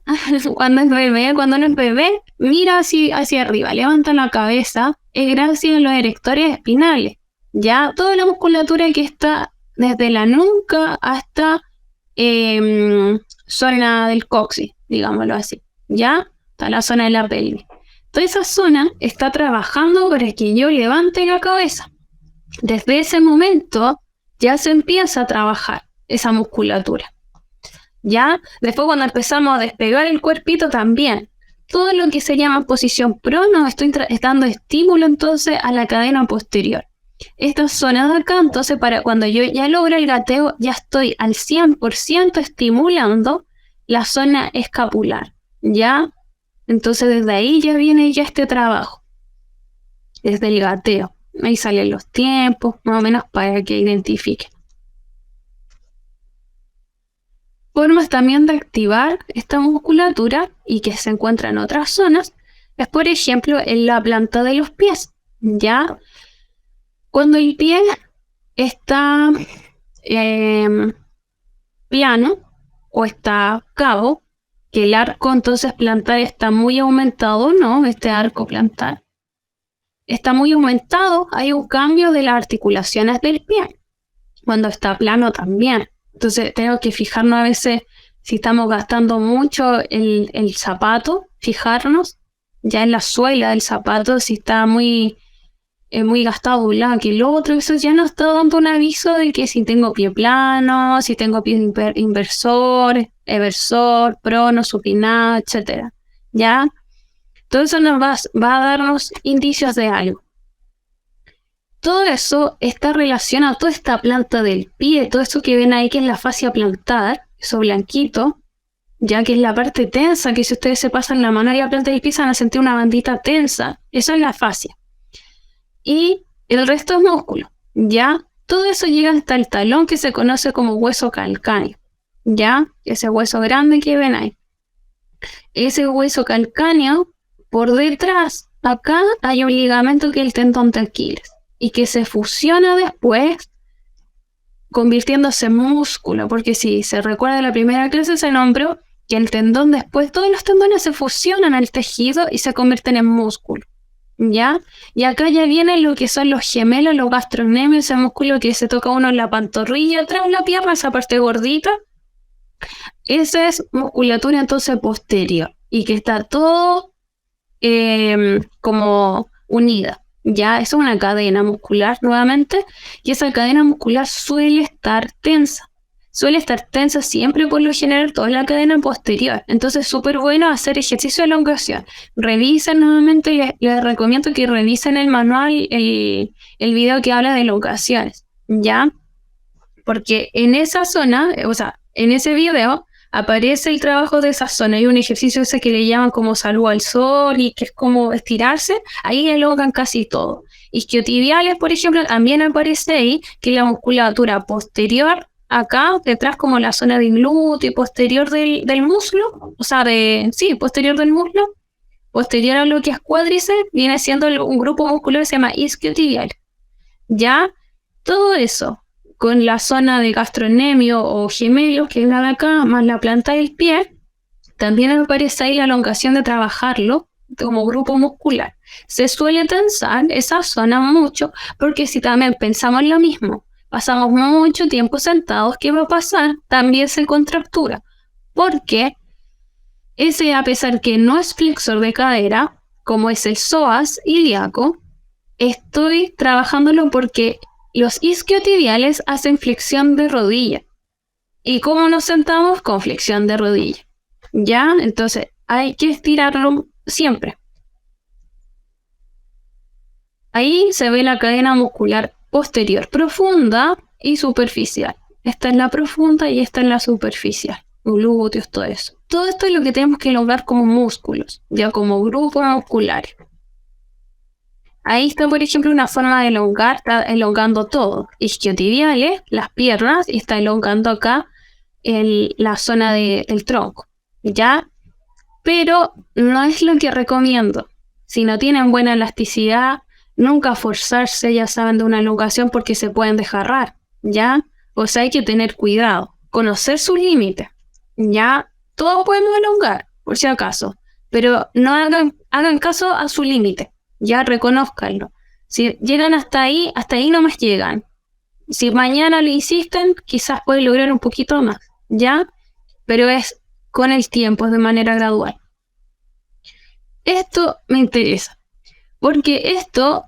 cuando uno es bebé, mira hacia arriba, levanta la cabeza, es gracias a los erectores espinales. Ya toda la musculatura que está desde la nuca hasta zona del coxis, digámoslo así, ya está la zona de la pelvis. Toda esa zona está trabajando para que yo levante la cabeza. Desde ese momento ya se empieza a trabajar esa musculatura. Ya, después cuando empezamos a despegar el cuerpito también, todo lo que se llama posición prono, estoy dando estímulo entonces a la cadena posterior. Esta zona de acá, entonces para cuando yo ya logro el gateo, ya estoy al 100% estimulando la zona escapular. Ya, entonces desde ahí ya viene ya este trabajo, desde el gateo. Ahí salen los tiempos, más o menos para que identifiquen. Formas también de activar esta musculatura y que se encuentra en otras zonas es, por ejemplo, en la planta de los pies. Ya cuando el pie está piano o está cabo, que el arco entonces plantar está muy aumentado, ¿no? Este arco plantar está muy aumentado, hay un cambio de las articulaciones del pie. Cuando está plano también. Entonces tenemos que fijarnos a veces si estamos gastando mucho el zapato, fijarnos ya en la suela del zapato, si está muy gastado un lado que el otro. Eso ya nos está dando un aviso de que si tengo pie plano, si tengo pie inversor, eversor, prono, supinado, etc. ¿Ya? Todo eso nos va a darnos indicios de algo. Todo eso está relacionado, toda esta planta del pie, todo eso que ven ahí que es la fascia plantar, eso blanquito, ya que es la parte tensa, que si ustedes se pasan la mano y la planta del pie van a sentir una bandita tensa, eso es la fascia. Y el resto es músculo, ya, todo eso llega hasta el talón que se conoce como hueso calcáneo, ya, ese hueso grande que ven ahí. Ese hueso calcáneo, por detrás, acá hay un ligamento que es el tendón de Aquiles. Y que se fusiona después convirtiéndose en músculo, porque si se recuerda de la primera clase se nombró que el tendón después, todos los tendones se fusionan al tejido y se convierten en músculo, ¿ya? Y acá ya vienen lo que son los gemelos, los gastrocnemios, ese músculo que se toca uno en la pantorrilla, atrás en la pierna, esa parte gordita, esa es musculatura entonces posterior, y que está todo como unida. Ya, eso es una cadena muscular nuevamente, y esa cadena muscular suele estar tensa. Suele estar tensa siempre, por lo general, toda la cadena posterior. Entonces es súper bueno hacer ejercicio de elongación. Revisen nuevamente, les recomiendo que revisen el manual, el video que habla de elongaciones, ¿ya? Porque en esa zona, o sea, en ese video, aparece el trabajo de esa zona. Hay un ejercicio ese que le llaman como saludo al sol y que es como estirarse. Ahí elongan casi todo. Isquiotibiales, por ejemplo, también aparece ahí, que es la musculatura posterior, acá, detrás como la zona del glúteo y posterior del muslo. O sea, posterior del muslo. Posterior a lo que es cuádriceps, viene siendo un grupo muscular que se llama isquiotibial. Ya, todo eso con la zona de gastrocnemio o gemelos, que es la de acá, más la planta del pie, también aparece ahí la elongación de trabajarlo como grupo muscular. Se suele tensar esa zona mucho, porque si también pensamos lo mismo, pasamos mucho tiempo sentados, ¿qué va a pasar? También se contractura, porque ese, a pesar que no es flexor de cadera, como es el psoas ilíaco, estoy trabajándolo porque los isquiotibiales hacen flexión de rodilla. ¿Y cómo nos sentamos? Con flexión de rodilla. ¿Ya? Entonces hay que estirarlo siempre. Ahí se ve la cadena muscular posterior, profunda y superficial. Esta es la profunda y esta es la superficial. Glúteos, todo eso. Todo esto es lo que tenemos que lograr como músculos, ya como grupos musculares. Ahí está, por ejemplo, una forma de elongar, está elongando todo. Isquiotibiales, las piernas, y está elongando acá la zona del tronco, ¿ya? Pero no es lo que recomiendo. Si no tienen buena elasticidad, Nunca forzarse, ya saben, de una elongación porque se pueden desgarrar, ¿ya? O sea, hay que tener cuidado, conocer sus límites, ¿ya? Todos podemos elongar, por si acaso, pero no hagan caso a su límite, ya reconózcanlo. Si llegan hasta ahí nomás llegan. Si mañana lo insisten, quizás pueden lograr un poquito más, ¿ya? Pero es con el tiempo, es de manera gradual. Esto me interesa, porque esto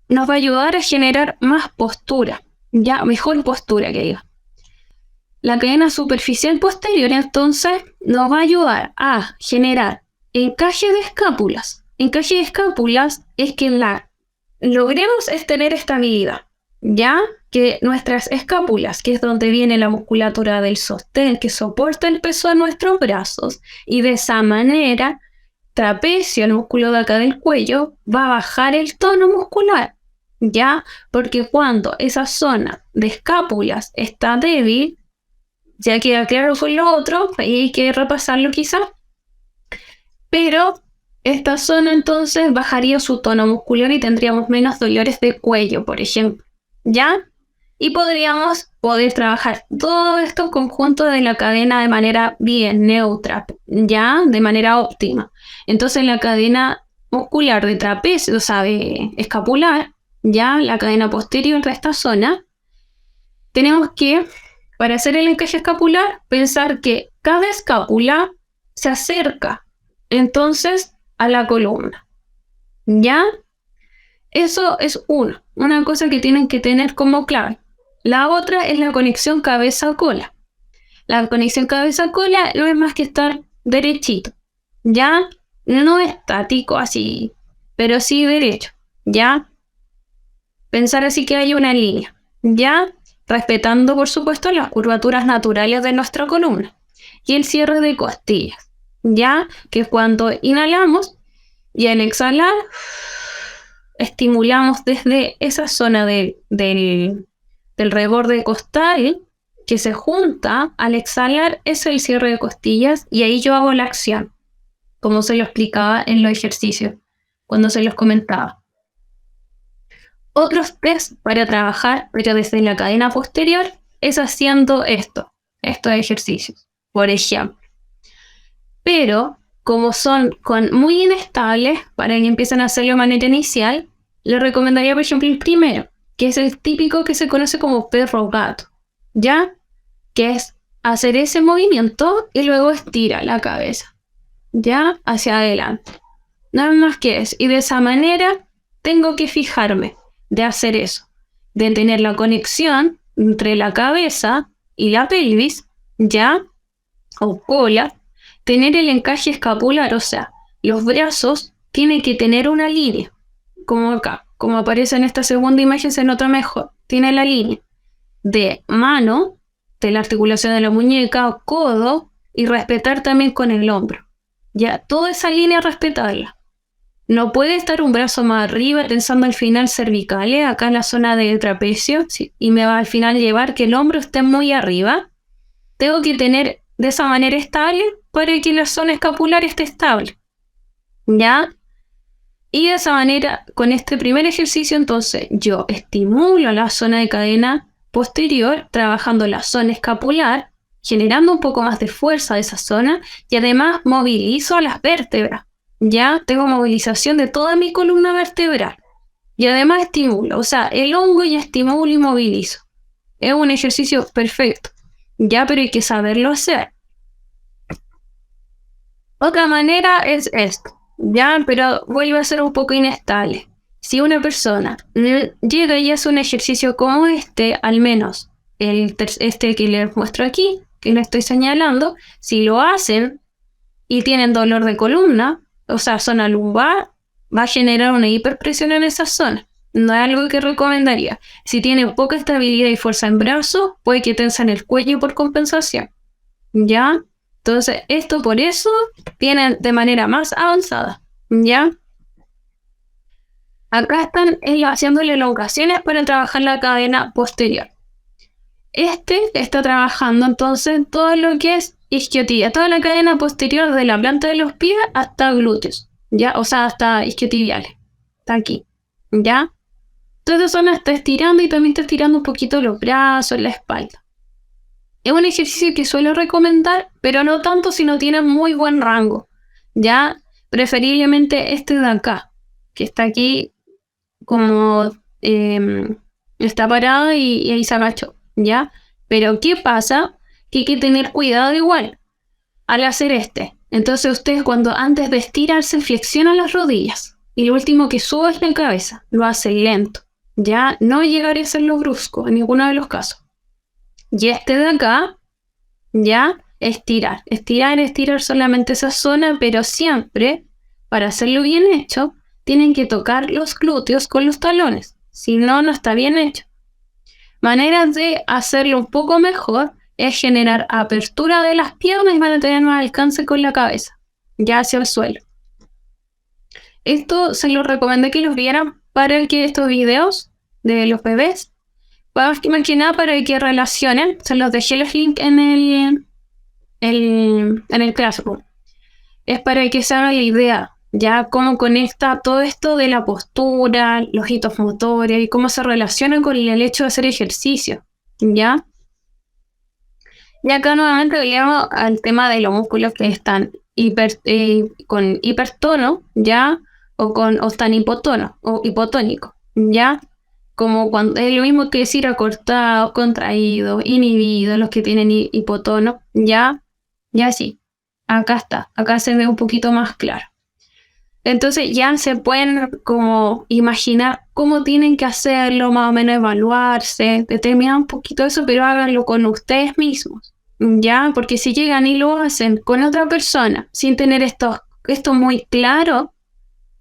nos va a ayudar a generar más postura, ya mejor postura que diga. La cadena superficial posterior entonces nos va a ayudar a generar encaje de escápulas. Encaje de escápulas es que logremos es tener estabilidad, ya que nuestras escápulas, que es donde viene la musculatura del sostén que soporta el peso de nuestros brazos, y de esa manera trapecio, el músculo de acá del cuello, va a bajar el tono muscular, ¿ya? Porque cuando esa zona de escápulas está débil, ya queda claro con lo otro, y hay que repasarlo quizás, pero esta zona entonces bajaría su tono muscular y tendríamos menos dolores de cuello, por ejemplo, ¿ya? Y podríamos trabajar todos estos conjuntos de la cadena de manera bien neutra, ¿ya? De manera óptima. Entonces la cadena muscular de trapecio, o sea, de escapular, ya la cadena posterior de esta zona, tenemos que, para hacer el encaje escapular, pensar que cada escápula se acerca entonces a la columna, ¿ya? Eso es una cosa que tienen que tener como clave. La otra es la conexión cabeza-cola. La conexión cabeza-cola no es más que estar derechito, ¿ya? No estático así, pero sí derecho, ¿ya? Pensar así que hay una línea, ¿ya? Respetando, por supuesto, las curvaturas naturales de nuestra columna. Y el cierre de costillas, ¿ya? Que cuando inhalamos y al exhalar, estimulamos desde esa zona del reborde costal que se junta al exhalar, es el cierre de costillas, y ahí yo hago la acción, como se lo explicaba en los ejercicios, cuando se los comentaba. Otros test para trabajar, pero desde la cadena posterior, es haciendo estos ejercicios, por ejemplo. Pero, como son muy inestables, para que empiecen a hacerlo de manera inicial, les recomendaría, por ejemplo, el primero, que es el típico que se conoce como perro-gato, ¿ya? Que es hacer ese movimiento y luego estira la cabeza, ¿ya? Hacia adelante. Nada más que eso. Y de esa manera tengo que fijarme de hacer eso, de tener la conexión entre la cabeza y la pelvis, ¿ya? O cola, tener el encaje escapular, o sea, los brazos tienen que tener una línea, como acá, como aparece en esta segunda imagen, se nota mejor. Tiene la línea de mano, de la articulación de la muñeca, codo, y respetar también con el hombro. Ya, toda esa línea respetarla. No puede estar un brazo más arriba, tensando al final cervicales, acá en la zona de trapecio, ¿sí? Y me va al final llevar que el hombro esté muy arriba. Tengo que tener de esa manera estable para que la zona escapular esté estable, ¿ya? Y de esa manera, con este primer ejercicio, entonces, yo estimulo la zona de cadena posterior, trabajando la zona escapular, generando un poco más de fuerza de esa zona, y además movilizo las vértebras. Ya tengo movilización de toda mi columna vertebral. Y además estimulo, o sea, elongo y estimulo y movilizo. Es un ejercicio perfecto. Ya, pero hay que saberlo hacer. Otra manera es esto. Ya, pero vuelve a ser un poco inestable. Si una persona llega y hace un ejercicio como este, al menos este que les muestro aquí, que le estoy señalando, si lo hacen y tienen dolor de columna, o sea, zona lumbar, va a generar una hiperpresión en esa zona. No es algo que recomendaría. Si tienen poca estabilidad y fuerza en brazos, puede que tensan el cuello por compensación, ¿ya? Entonces, esto por eso vienen de manera más avanzada, ¿ya? Acá están haciéndole elongaciones para trabajar la cadena posterior. Este está trabajando entonces todo lo que es isquiotibial, toda la cadena posterior de la planta de los pies hasta glúteos, ¿ya? O sea, hasta isquiotibiales, hasta aquí, ¿ya? Toda esa zona está estirando y también está estirando un poquito los brazos, la espalda. Es un ejercicio que suelo recomendar, pero no tanto si no tiene muy buen rango. Ya, preferiblemente este de acá, que está aquí como está parado y ahí se agachó, ¿ya? Pero ¿qué pasa? Que hay que tener cuidado igual al hacer este. Entonces ustedes cuando antes de estirarse flexionan las rodillas y lo último que sube es la cabeza, lo hacen lento, ¿ya? No llegaría a hacerlo brusco en ninguno de los casos. Y este de acá, ya, estirar solamente esa zona, pero siempre, para hacerlo bien hecho, tienen que tocar los glúteos con los talones, si no, no está bien hecho. Maneras de hacerlo un poco mejor es generar apertura de las piernas y van a tener más alcance con la cabeza, ya hacia el suelo. Esto se los recomendé que los vieran para que estos videos de los bebés, más que nada para que relacionen, se los dejé los links en el Classroom. Es para que se hagan la idea, ya cómo conecta todo esto de la postura, los hitos motores y cómo se relaciona con el hecho de hacer ejercicio, ¿ya? Y acá nuevamente llegamos al tema de los músculos que están con hipertono, ¿ya? O están hipotono o hipotónicos, ¿ya? Como cuando es lo mismo que decir acortados, contraídos, inhibidos, los que tienen hipotono, ¿ya? Ya sí, acá está, acá se ve un poquito más claro. Entonces ya se pueden como imaginar cómo tienen que hacerlo, más o menos evaluarse, determinar un poquito eso, pero háganlo con ustedes mismos, ¿ya? Porque si llegan y lo hacen con otra persona sin tener esto muy claro,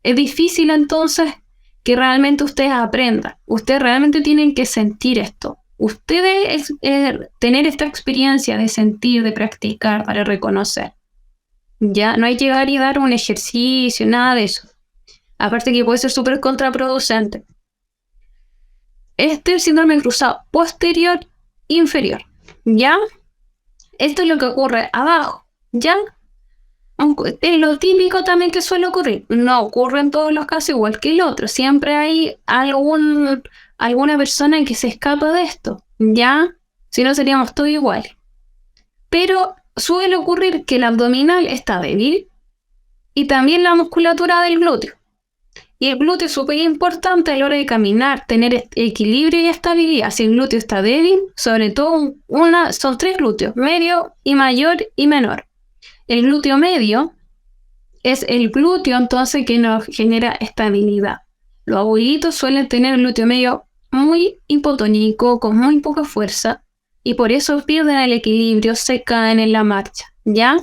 es difícil entonces que realmente ustedes aprendan. Ustedes realmente tienen que sentir esto. Ustedes tener esta experiencia de sentir, de practicar, para reconocer. Ya, no hay que llegar y dar un ejercicio, nada de eso. Aparte que puede ser súper contraproducente. Este es el síndrome cruzado posterior inferior, ¿ya? Esto es lo que ocurre abajo, ¿ya? Es lo típico también que suele ocurrir. No ocurre en todos los casos igual que el otro. Siempre hay alguna persona que se escapa de esto, ¿ya? Si no seríamos todos iguales. Pero suele ocurrir que el abdominal está débil y también la musculatura del glúteo. Y el glúteo es súper importante a la hora de caminar, tener equilibrio y estabilidad. Si el glúteo está débil, sobre todo son 3 glúteos, medio y mayor y menor. El glúteo medio es el glúteo entonces que nos genera estabilidad. Los abuelitos suelen tener el glúteo medio muy hipotónico, con muy poca fuerza, y por eso pierden el equilibrio, se caen en la marcha, ¿ya?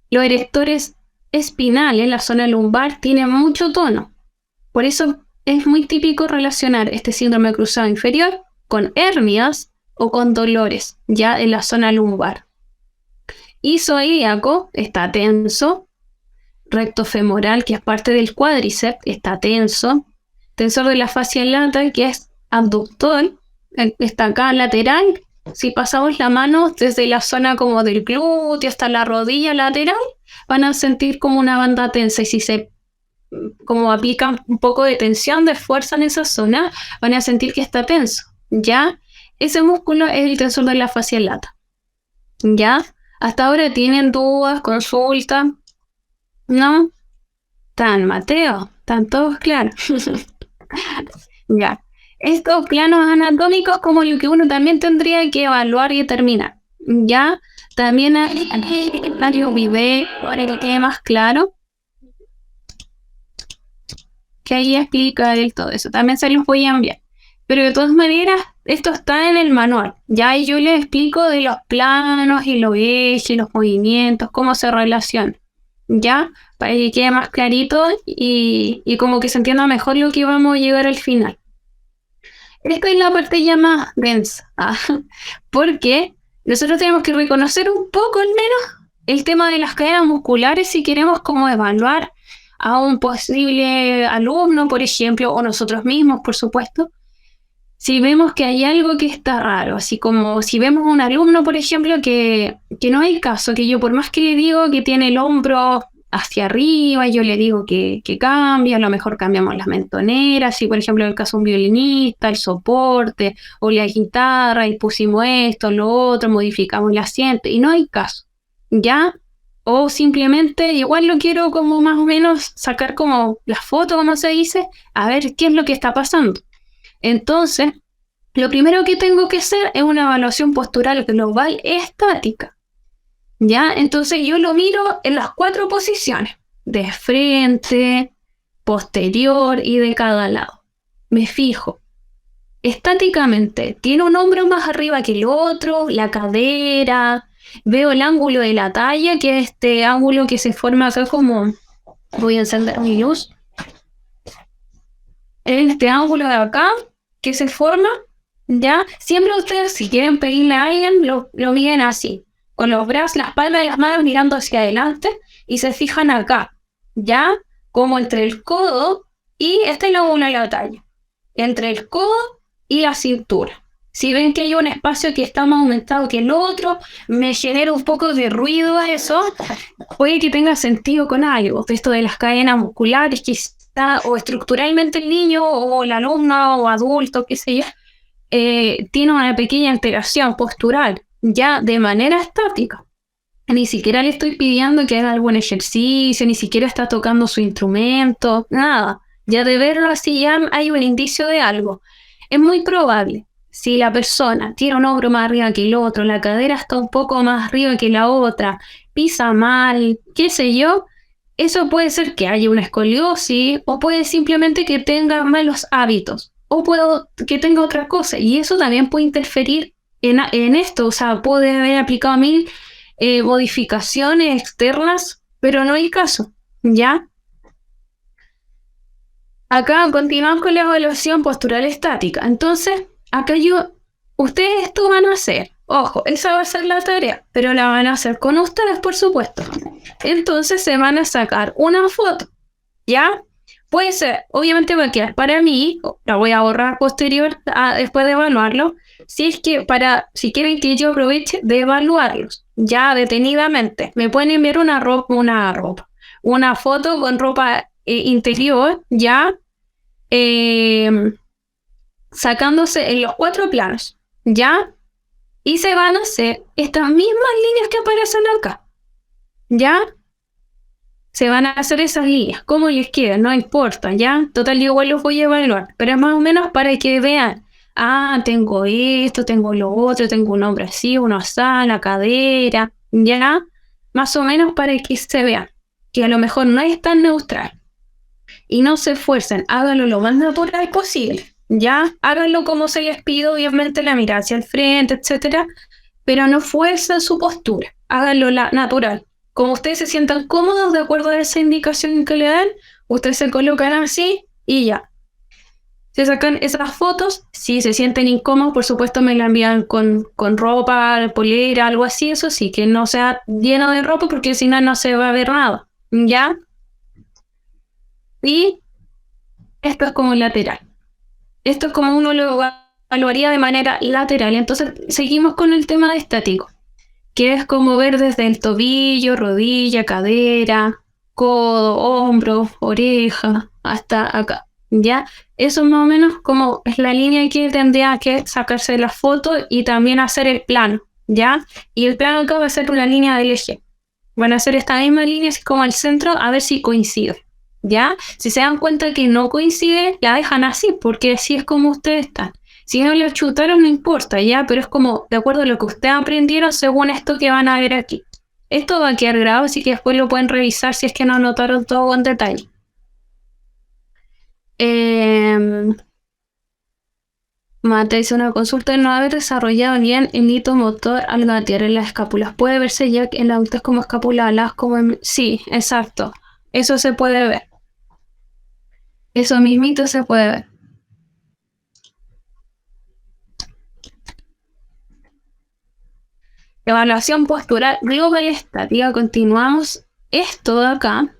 Los erectores espinales, la zona lumbar, tienen mucho tono. Por eso es muy típico relacionar este síndrome cruzado inferior con hernias o con dolores, ya en la zona lumbar. Isoilíaco está tenso. Recto femoral, que es parte del cuádriceps, está tenso. Tensor de la fascia lata, que es abductor, está acá lateral. Si pasamos la mano desde la zona como del glúteo hasta la rodilla lateral, van a sentir como una banda tensa, y si se como aplican un poco de tensión, de fuerza en esa zona, van a sentir que está tenso, ¿ya? Ese músculo es el tensor de la fascia lata, ¿ya? Hasta ahora tienen dudas, consulta, ¿no? ¿Tan, Mateo? ¿Están todos claros? Ya. Estos planos anatómicos como lo que uno también tendría que evaluar y determinar, ¿ya? También hay varios videos para que quede más claro, que ahí explica todo eso. También se los voy a enviar. Pero de todas maneras, esto está en el manual. Ya yo les explico de los planos y los ejes, los movimientos, cómo se relacionan, ¿ya? Para que quede más clarito y como que se entienda mejor lo que vamos a llegar al final. Esta es la parte ya más densa, porque nosotros tenemos que reconocer un poco al menos el tema de las cadenas musculares si queremos como evaluar a un posible alumno, por ejemplo, o nosotros mismos, por supuesto. Si vemos que hay algo que está raro, así como si vemos a un alumno, por ejemplo, que no hay caso, que yo por más que le digo que tiene el hombro hacia arriba, yo le digo que cambie, a lo mejor cambiamos las mentoneras, si por ejemplo en el caso de un violinista, el soporte o la guitarra, y pusimos esto, lo otro, modificamos el asiento, y no hay caso, ¿ya? O simplemente igual lo quiero como más o menos sacar como la foto, como se dice, a ver qué es lo que está pasando. Entonces, lo primero que tengo que hacer es una evaluación postural global estática. ¿Ya? Entonces yo lo miro en las 4 posiciones, de frente, posterior y de cada lado. Me fijo. Estáticamente, ¿tiene un hombro más arriba que el otro? La cadera. Veo el ángulo de la talla, que es este ángulo que se forma acá como... Voy a encender mi luz. Este ángulo de acá, que se forma, ¿ya? Siempre ustedes, si quieren pedirle a alguien, lo miden así, con los brazos, las palmas de las manos mirando hacia adelante, y se fijan acá, ¿ya? Como entre el codo y este es el ángulo de la talla, entre el codo y la cintura. Si ven que hay un espacio que está más aumentado que el otro, me genera un poco de ruido a eso, puede que tenga sentido con algo, de esto de las cadenas musculares, que está, o estructuralmente el niño, o el alumno, o adulto, qué sé yo, tiene una pequeña alteración postural, ya de manera estática. Ni siquiera le estoy pidiendo que haga algún ejercicio, ni siquiera está tocando su instrumento, nada. Ya de verlo así ya hay un indicio de algo. Es muy probable, si la persona tiene un hombro más arriba que el otro, la cadera está un poco más arriba que la otra, pisa mal, qué sé yo, eso puede ser que haya una escoliosis, o puede simplemente que tenga malos hábitos, o puede que tenga otra cosa, y eso también puede interferir en esto. O sea, puede haber aplicado 1000 modificaciones externas, pero no hay caso, ¿ya? Acá continuamos con la evaluación postural estática. Entonces, acá ustedes esto van a hacer. Ojo, esa va a ser la tarea, pero la van a hacer con ustedes, por supuesto. Entonces se van a sacar una foto, ¿ya? Puede ser, obviamente va a quedar para mí, la voy a borrar posterior después de evaluarlo, si quieren que yo aproveche de evaluarlos, ya detenidamente. Me pueden enviar una foto con ropa interior, ya, sacándose en los 4 planos, ya, y se van a hacer estas mismas líneas que aparecen acá, ya. Se van a hacer esas líneas, como les queda, no importa, ¿ya? Total, yo igual los voy a evaluar, pero es más o menos para que vean, tengo esto, tengo lo otro, tengo un hombro así, uno así, la cadera, ¿ya? Más o menos para que se vean, que a lo mejor no es tan neutral. Y no se esfuercen, háganlo lo más natural posible, ¿ya? Háganlo como se les pide, obviamente la mirada hacia el frente, etcétera, pero no fuercen su postura, háganlo natural. Como ustedes se sientan cómodos de acuerdo a esa indicación que le dan, ustedes se colocan así y ya. Se sacan esas fotos. Si se sienten incómodos, por supuesto me la envían con ropa, polera, algo así. Eso sí, que no sea lleno de ropa, porque si no, no se va a ver nada, ¿ya? Y esto es como lateral. Esto es como uno lo evaluaría de manera lateral. Entonces seguimos con el tema de estático, que es como ver desde el tobillo, rodilla, cadera, codo, hombro, oreja, hasta acá, ¿ya? Eso más o menos como es la línea que tendría que sacarse la foto y también hacer el plano, ¿ya? Y el plano acá va a ser una línea del eje. Van a hacer esta misma línea así como al centro, a ver si coincide, ¿ya? Si se dan cuenta que no coincide, la dejan así, porque así es como ustedes están. Si no le chutaron, no importa, ¿ya? Pero es como de acuerdo a lo que ustedes aprendieron según esto que van a ver aquí. Esto va a quedar grabado, así que después lo pueden revisar si es que no notaron todo con detalle. Mate dice una consulta de no haber desarrollado bien el hito motor al gatear en las escápulas. Puede verse ya en la adultez como escápula alas, como sí, exacto. Eso se puede ver. Eso mismito se puede ver. Evaluación postural global y estática. Continuamos. Esto de acá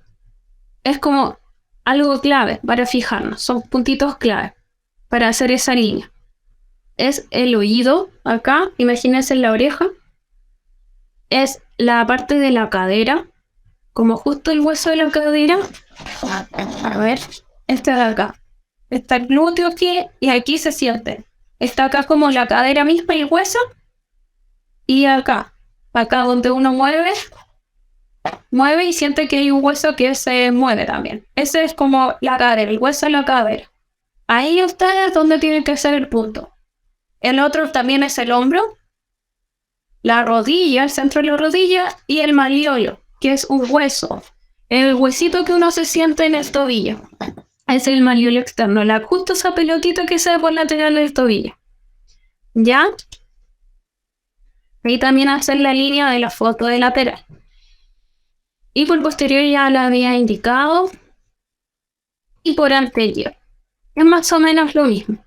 es como algo clave para fijarnos. Son puntitos clave para hacer esa línea. Es el oído acá. Imagínense la oreja. Es la parte de la cadera. como justo el hueso de la cadera. A ver, este de acá. Está el glúteo aquí y aquí se siente. Está acá como la cadera misma y el hueso. Y acá donde uno mueve y siente que hay un hueso que se mueve también. Ese es como la cadera, el hueso de la cadera. Ahí ustedes donde tienen que ser el punto. El otro también es el hombro, la rodilla, el centro de la rodilla y el malleolo, que es un hueso. El huesito que uno se siente en el tobillo. Es el malleolo externo, justo esa pelotita que se ve por lateral del tobillo. ¿Ya? Ahí también hacer la línea de la foto de lateral. Y por posterior ya la había indicado. Y por anterior. Es más o menos lo mismo.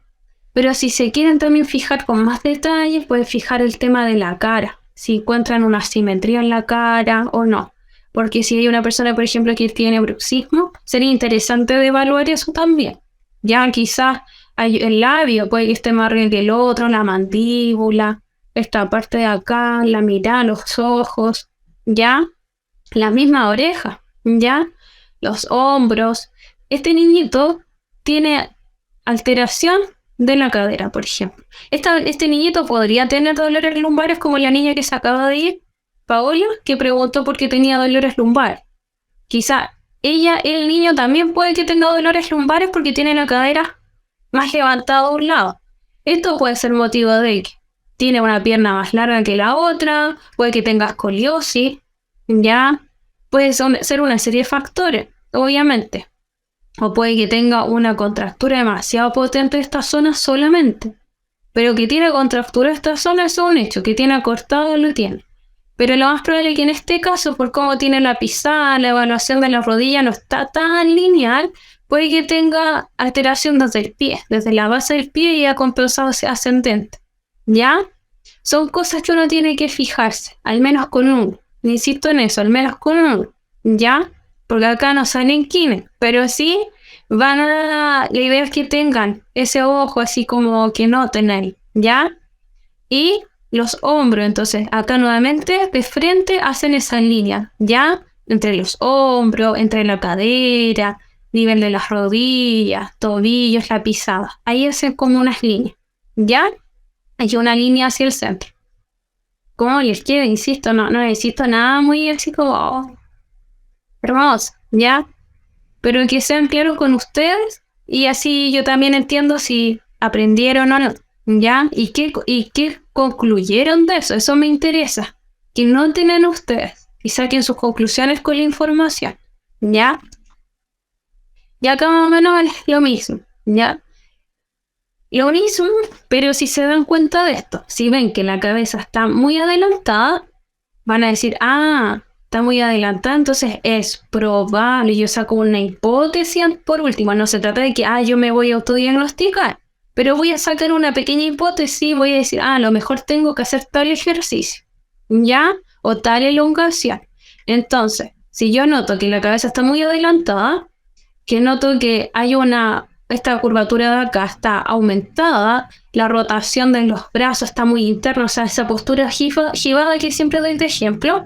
Pero si se quieren también fijar con más detalle, pueden fijar el tema de la cara. Si encuentran una asimetría en la cara o no. Porque si hay una persona, por ejemplo, que tiene bruxismo, sería interesante de evaluar eso también. Ya quizás el labio puede que esté más arriba que el otro, la mandíbula, esta parte de acá, la mirada, los ojos, ya, la misma oreja, ya, los hombros. Este niñito tiene alteración de la cadera, por ejemplo. Este niñito podría tener dolores lumbares como la niña que se acaba de ir, Paola, que preguntó por qué tenía dolores lumbares. Quizá el niño también puede que tenga dolores lumbares porque tiene la cadera más levantada a un lado. Esto puede ser motivo de que tiene una pierna más larga que la otra, puede que tenga escoliosis, ya, puede ser una serie de factores, obviamente. O puede que tenga una contractura demasiado potente de esta zona solamente. Pero que tiene contractura de esta zona es un hecho, que tiene acortado lo tiene. Pero lo más probable es que en este caso, por cómo tiene la pisada, la evaluación de la rodilla no está tan lineal, puede que tenga alteración desde el pie, desde la base del pie y ha compensado ese ascendente. ¿Ya? Son cosas que uno tiene que fijarse, al menos con uno. Insisto en eso, al menos con uno. ¿Ya? Porque acá no salen quienes, pero sí la idea es que tengan ese ojo así como que noten ahí. ¿Ya? Y los hombros, entonces acá nuevamente de frente hacen esa línea, ¿ya? Entre los hombros, entre la cadera, nivel de las rodillas, tobillos, la pisada. Ahí hacen como unas líneas, ¿ya? Hay una línea hacia el centro. Como les queda, insisto, no necesito nada muy así como hermoso, ¿ya? Pero que sean claros con ustedes y así yo también entiendo si aprendieron o no. ¿Ya? ¿Y qué concluyeron de eso? Eso me interesa. Que no tienen ustedes y saquen sus conclusiones con la información. ¿Ya? Y acá más o menos es lo mismo. ¿Ya? Lo mismo, pero si se dan cuenta de esto, si ven que la cabeza está muy adelantada, van a decir, está muy adelantada, entonces es probable. Yo saco una hipótesis por último. No se trata de que, yo me voy a autodiagnosticar. Pero voy a sacar una pequeña hipótesis, voy a decir, a lo mejor tengo que hacer tal ejercicio, ¿ya? O tal elongación. Entonces, si yo noto que la cabeza está muy adelantada, que noto que hay esta curvatura de acá está aumentada, la rotación de los brazos está muy interna, o sea, esa postura jibada que siempre doy de ejemplo,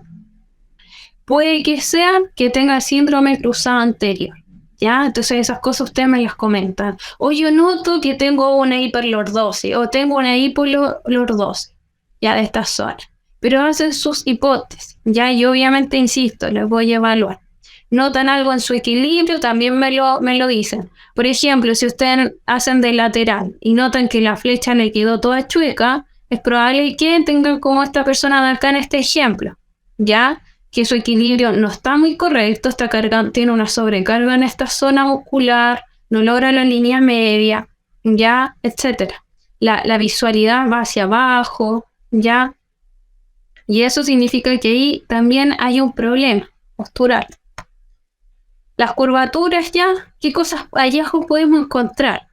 puede que sea que tenga síndrome cruzado anterior. ¿Ya? Entonces esas cosas ustedes me las comentan. O yo noto que tengo una hiperlordosis o tengo una hipolordosis, ya de esta zona. Pero hacen sus hipótesis, ¿ya? Y obviamente, insisto, les voy a evaluar. Notan algo en su equilibrio, también me lo dicen. Por ejemplo, si ustedes hacen de lateral y notan que la flecha le quedó toda chueca, es probable que tengan como esta persona de acá en este ejemplo, ¿ya? Que su equilibrio no está muy correcto, tiene una sobrecarga en esta zona muscular, no logra la línea media, ya, etcétera. La visualidad va hacia abajo, ya. Y eso significa que ahí también hay un problema postural. Las curvaturas ya, ¿qué cosas allá podemos encontrar?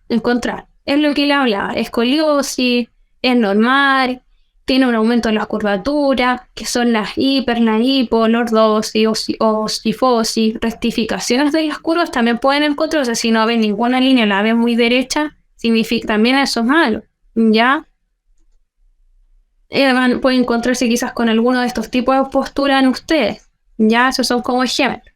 Es lo que le hablaba, escoliosis, es normal, tiene un aumento en las curvaturas, que son las hipolordosis o cifosis, rectificaciones de las curvas también pueden encontrarse. Si no ven ninguna línea, la ven muy derecha, significa también eso es malo, ¿ya? Pueden encontrarse quizás con alguno de estos tipos de postura en ustedes, Ya, esos son como ejemplos.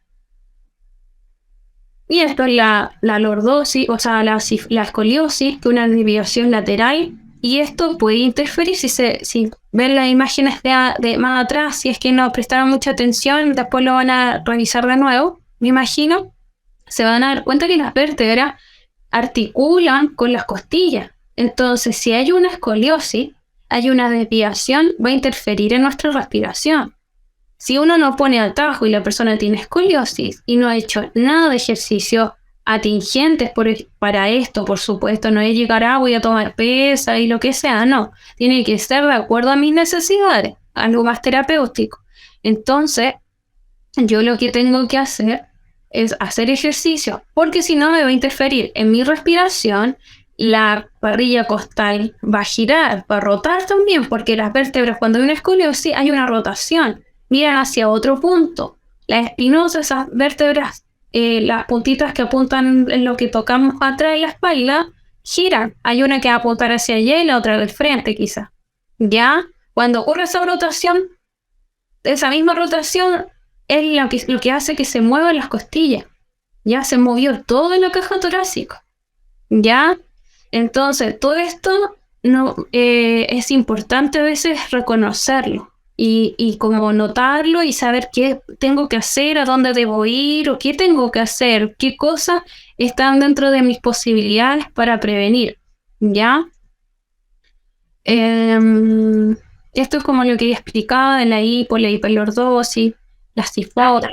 Y esto es la lordosis, o sea, la escoliosis, que es una desviación lateral. Y esto puede interferir si ven las imágenes de más atrás, si es que no prestaron mucha atención, después lo van a revisar de nuevo, me imagino, se van a dar cuenta que las vértebras articulan con las costillas. Entonces, si hay una escoliosis, hay una desviación, va a interferir en nuestra respiración. Si uno no pone atajo y la persona tiene escoliosis y no ha hecho nada de ejercicio atingentes para esto, por supuesto, no es llegar a voy a tomar pesa y lo que sea, no. Tiene que ser de acuerdo a mis necesidades, algo más terapéutico. Entonces, yo lo que tengo que hacer es hacer ejercicio, porque si no me va a interferir en mi respiración, la parrilla costal va a girar, va a rotar también, porque las vértebras, cuando hay una escoliosis, hay una rotación, miran hacia otro punto. Las espinosas, esas vértebras, las puntitas que apuntan en lo que tocamos atrás de la espalda, giran. Hay una que va a apuntar hacia allá y la otra del frente, quizá. ¿Ya? Cuando ocurre esa rotación, esa misma rotación es lo que hace que se muevan las costillas. Ya se movió todo en la caja torácica. ¿Ya? Entonces, todo esto no, es importante a veces reconocerlo y como notarlo y saber qué tengo que hacer, a dónde debo ir o qué tengo que hacer, qué cosas están dentro de mis posibilidades para prevenir. ¿Ya? Esto es como lo que ya explicaba de la hiperlordosis, la cifotas.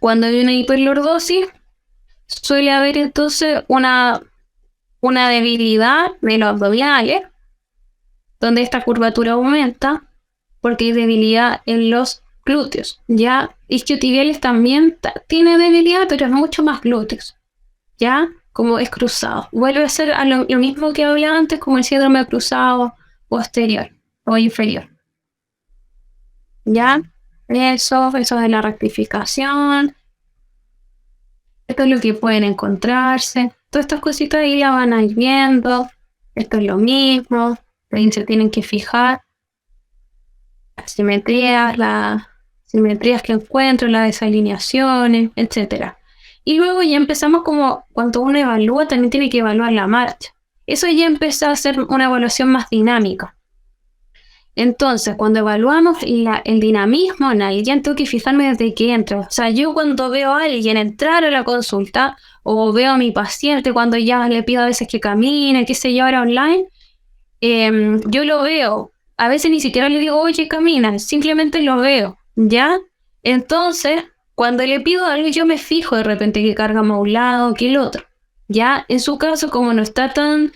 Cuando hay una hiperlordosis, suele haber entonces una debilidad de los abdominales, donde esta curvatura aumenta, porque hay debilidad en los glúteos. Ya isquiotibiales también tiene debilidad, pero es mucho más glúteos. Ya, como es cruzado. Vuelve a ser lo mismo que hablaba antes, como el síndrome cruzado posterior o inferior. Ya, eso es la rectificación. Esto es lo que pueden encontrarse. Todas estas cositas ahí ya van a ir viendo. Esto es lo mismo. Ahí se tienen que fijar las simetrías que encuentro, las desalineaciones, etc. Y luego ya empezamos como cuando uno evalúa, también tiene que evaluar la marcha. Eso ya empieza a ser una evaluación más dinámica. Entonces, cuando evaluamos el dinamismo en alguien, tengo que fijarme desde que entra. O sea, yo cuando veo a alguien entrar a la consulta, o veo a mi paciente cuando ya le pido a veces que camine, qué sé yo, ahora online, yo lo veo. A veces ni siquiera le digo, oye, camina, simplemente lo veo, ¿ya? Entonces, cuando le pido algo, yo me fijo de repente que carga más un lado que el otro, ¿ya? En su caso, como no está tan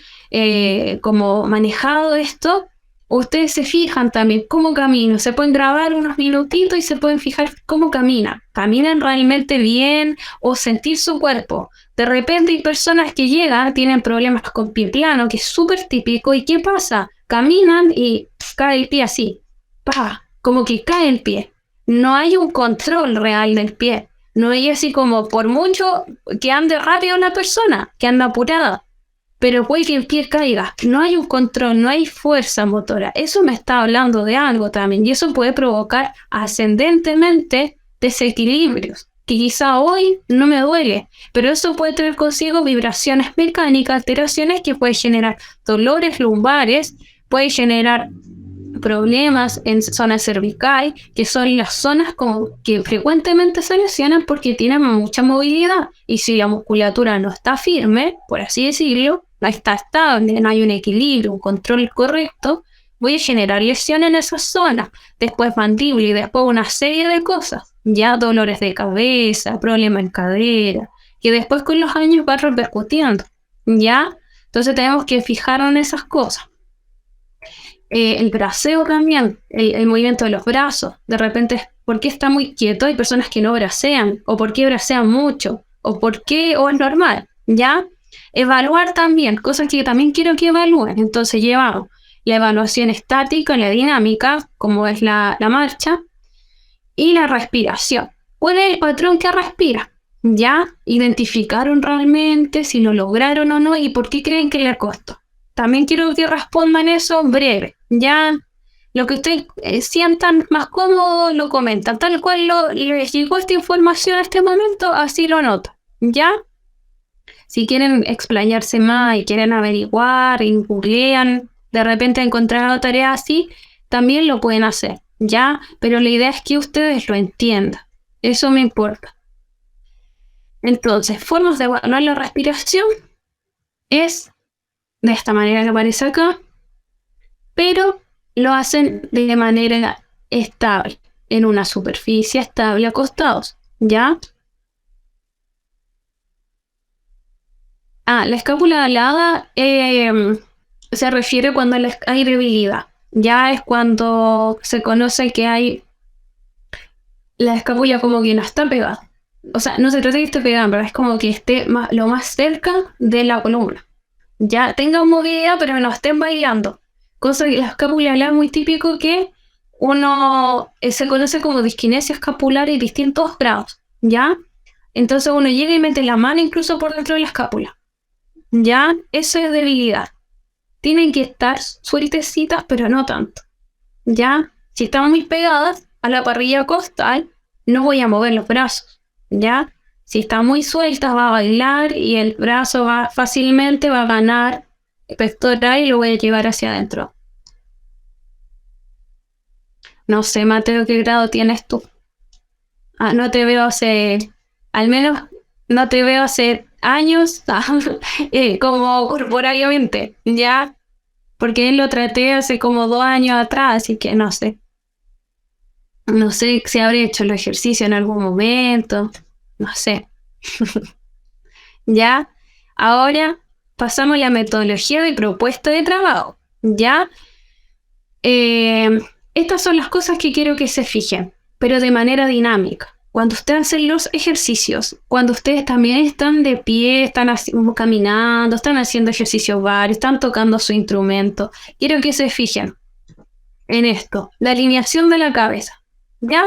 como manejado esto, ustedes se fijan también cómo camino, se pueden grabar unos minutitos y se pueden fijar cómo caminan. ¿Caminan realmente bien o sentir su cuerpo? De repente hay personas que llegan, tienen problemas con pie plano, que es súper típico, ¿y qué pasa? Caminan y cae el pie así, ¡pah! Como que cae el pie. No hay un control real del pie. No hay así como, por mucho que ande rápido la persona, que anda apurada, pero puede que el pie caiga. No hay un control, no hay fuerza motora. Eso me está hablando de algo también. Y eso puede provocar ascendentemente desequilibrios, que quizá hoy no me duele, pero eso puede traer consigo vibraciones mecánicas, alteraciones que pueden generar dolores lumbares, puede generar problemas en zona cervical, que son las zonas que frecuentemente se lesionan porque tienen mucha movilidad. Y si la musculatura no está firme, por así decirlo, no está estable, no hay un equilibrio, un control correcto, voy a generar lesiones en esas zonas. Después mandíbula y después una serie de cosas. Ya dolores de cabeza, problemas en cadera, que después con los años va repercutiendo. ¿Ya? Entonces tenemos que fijarnos en esas cosas. El braceo también, el movimiento de los brazos. De repente, ¿por qué está muy quieto? Hay personas que no bracean, o por qué bracean mucho, o por qué, o es normal, ¿ya? Evaluar también, cosas que también quiero que evalúen. Entonces llevamos la evaluación estática, la dinámica, como es la marcha, y la respiración. ¿Cuál es el patrón que respira? ¿Ya? ¿Identificaron realmente si lo lograron o no? ¿Y por qué creen que le costó? también quiero que respondan eso breve, ¿ya? Lo que ustedes sientan más cómodo, lo comentan. Tal cual les llegó esta información a este momento, así lo notan, ¿ya? Si quieren explayarse más y quieren averiguar y googlean, de repente encontrar una tarea así, también lo pueden hacer, ¿ya? Pero la idea es que ustedes lo entiendan. Eso me importa. Entonces, formas de evaluar la respiración es de esta manera que aparece acá, pero lo hacen de manera estable, en una superficie estable acostados, ¿ya? La escápula alada se refiere cuando hay debilidad. Ya es cuando se conoce que hay la escápula como que no está pegada. O sea, no se trata de que esté pegada, pero es como que esté lo más cerca de la columna. Ya tenga movilidad, pero no estén bailando. Cosa que la escápula alada es muy típico que uno se conoce como disquinesia escapular en distintos grados, ¿ya? Entonces uno llega y mete la mano incluso por dentro de la escápula. ¿Ya? Eso es debilidad. Tienen que estar sueltecitas, pero no tanto. ¿Ya? Si están muy pegadas a la parrilla costal, no voy a mover los brazos. ¿Ya? Si están muy sueltas, va a bailar y el brazo fácilmente va a ganar pectoral y lo voy a llevar hacia adentro. No sé, Mateo, ¿qué grado tienes tú? No te veo al menos no te veo hace años, como corporalmente, ¿ya? Porque lo traté hace como 2 años atrás, así que no sé. No sé si habré hecho el ejercicio en algún momento, no sé. ¿Ya? Ahora pasamos a la metodología de propuesta de trabajo, ¿ya? Estas son las cosas que quiero que se fijen, pero de manera dinámica. Cuando ustedes hacen los ejercicios, cuando ustedes también están de pie, están caminando, están haciendo ejercicios varios, están tocando su instrumento, quiero que se fijen en esto, la alineación de la cabeza, ¿ya?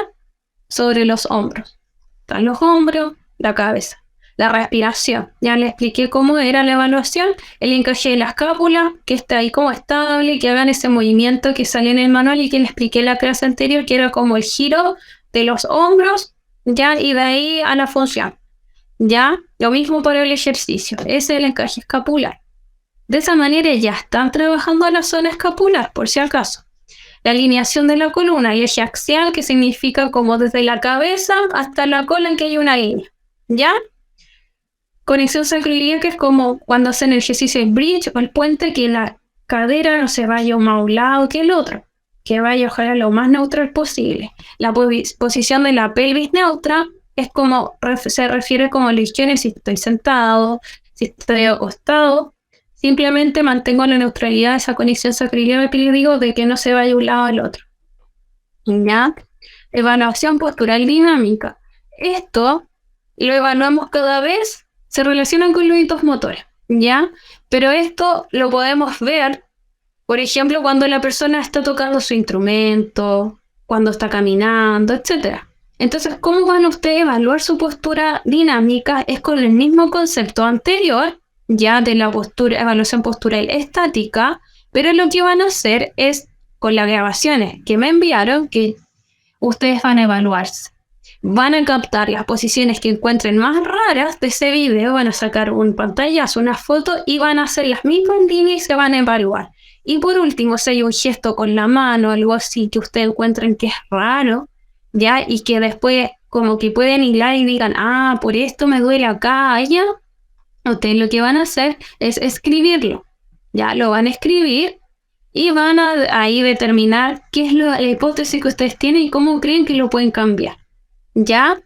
Sobre los hombros. Están los hombros, la cabeza. La respiración, ya les expliqué cómo era la evaluación, el encaje de la escápula, que está ahí como estable, que hagan ese movimiento que sale en el manual y que les expliqué en la clase anterior, que era como el giro de los hombros, ya, y de ahí a la función, ya, lo mismo para el ejercicio, ese es el encaje escapular. De esa manera ya están trabajando la zona escapular, por si acaso. La alineación de la columna y eje axial, que significa como desde la cabeza hasta la cola en que hay una línea, ya. Conexión sacroiliaca es como cuando hacen el ejercicio del bridge o el puente, que la cadera no se vaya más a un lado que el otro, que vaya ojalá lo más neutral posible. La posición de la pelvis neutra es como se refiere como lesiones si estoy sentado, si estoy acostado. Simplemente mantengo la neutralidad de esa conexión sacroiliaca que les digo, de que no se vaya de un lado al otro. ¿Ya? Evaluación postural dinámica. Esto lo evaluamos cada vez, se relacionan con los hitos motores, ¿ya? Pero esto lo podemos ver, por ejemplo, cuando la persona está tocando su instrumento, cuando está caminando, etc. Entonces, ¿cómo van ustedes a evaluar su postura dinámica? Es con el mismo concepto anterior, ya de la evaluación postural estática, pero lo que van a hacer es, con las grabaciones que me enviaron, que ustedes van a evaluarse. Van a captar las posiciones que encuentren más raras de ese video, van a sacar un pantallazo, una foto y van a hacer las mismas líneas y se van a evaluar. Y por último, si hay un gesto con la mano, algo así que ustedes encuentren que es raro, ¿ya? Y que después como que pueden hilar y digan, por esto me duele acá, allá. Ustedes lo que van a hacer es escribirlo, ¿ya? Lo van a escribir y van a ahí determinar qué es la hipótesis que ustedes tienen y cómo creen que lo pueden cambiar. ¿Ya?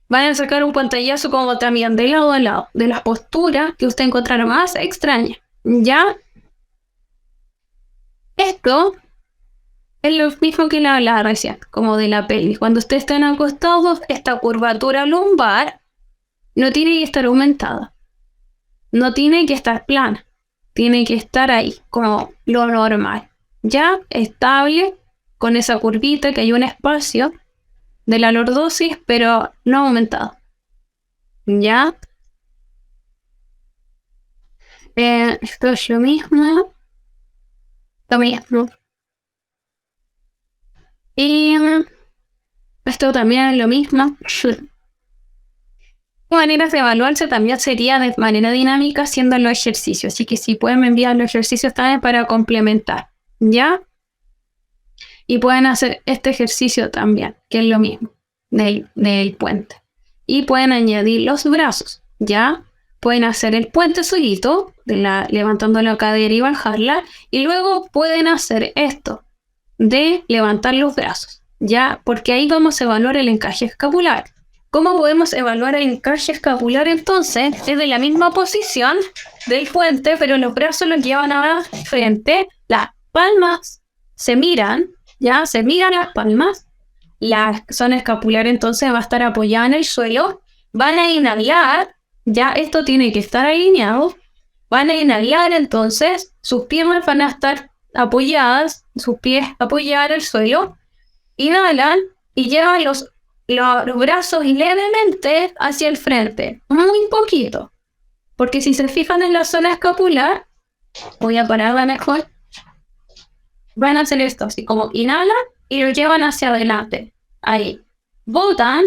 Van a sacar un pantallazo como también de lado a lado, de las posturas que usted encontrará más extrañas. ¿Ya? Esto es lo mismo que le hablaba recién, como de la pelvis. Cuando ustedes están acostados, esta curvatura lumbar no tiene que estar aumentada. No tiene que estar plana. Tiene que estar ahí, como lo normal. ¿Ya? Estable, con esa curvita que hay un espacio de la lordosis, pero no aumentado. ¿Ya? Esto es lo mismo. Lo mismo. Y esto también es lo mismo. Maneras de evaluarse también sería de manera dinámica haciendo los ejercicios. Así que si pueden enviar los ejercicios también para complementar. ¿Ya? Y pueden hacer este ejercicio también, que es lo mismo, del puente. Y pueden añadir los brazos. ¿Ya? Pueden hacer el puente solito, levantando la cadera y bajarla. Y luego pueden hacer esto, de levantar los brazos. ¿Ya? Porque ahí vamos a evaluar el encaje escapular. ¿Cómo podemos evaluar el encaje escapular entonces? Desde la misma posición del puente, pero los brazos los llevan a frente, las palmas se miran, ya se miran las palmas, la zona escapular entonces va a estar apoyada en el suelo, van a inhalar, ya esto tiene que estar alineado, van a inhalar entonces, sus piernas van a estar apoyadas, sus pies apoyados en el suelo, inhalan y llevan los brazos levemente hacia el frente, muy poquito, porque si se fijan en la zona escapular, voy a pararla mejor, van a hacer esto, así como inhalan y lo llevan hacia adelante, ahí, botan,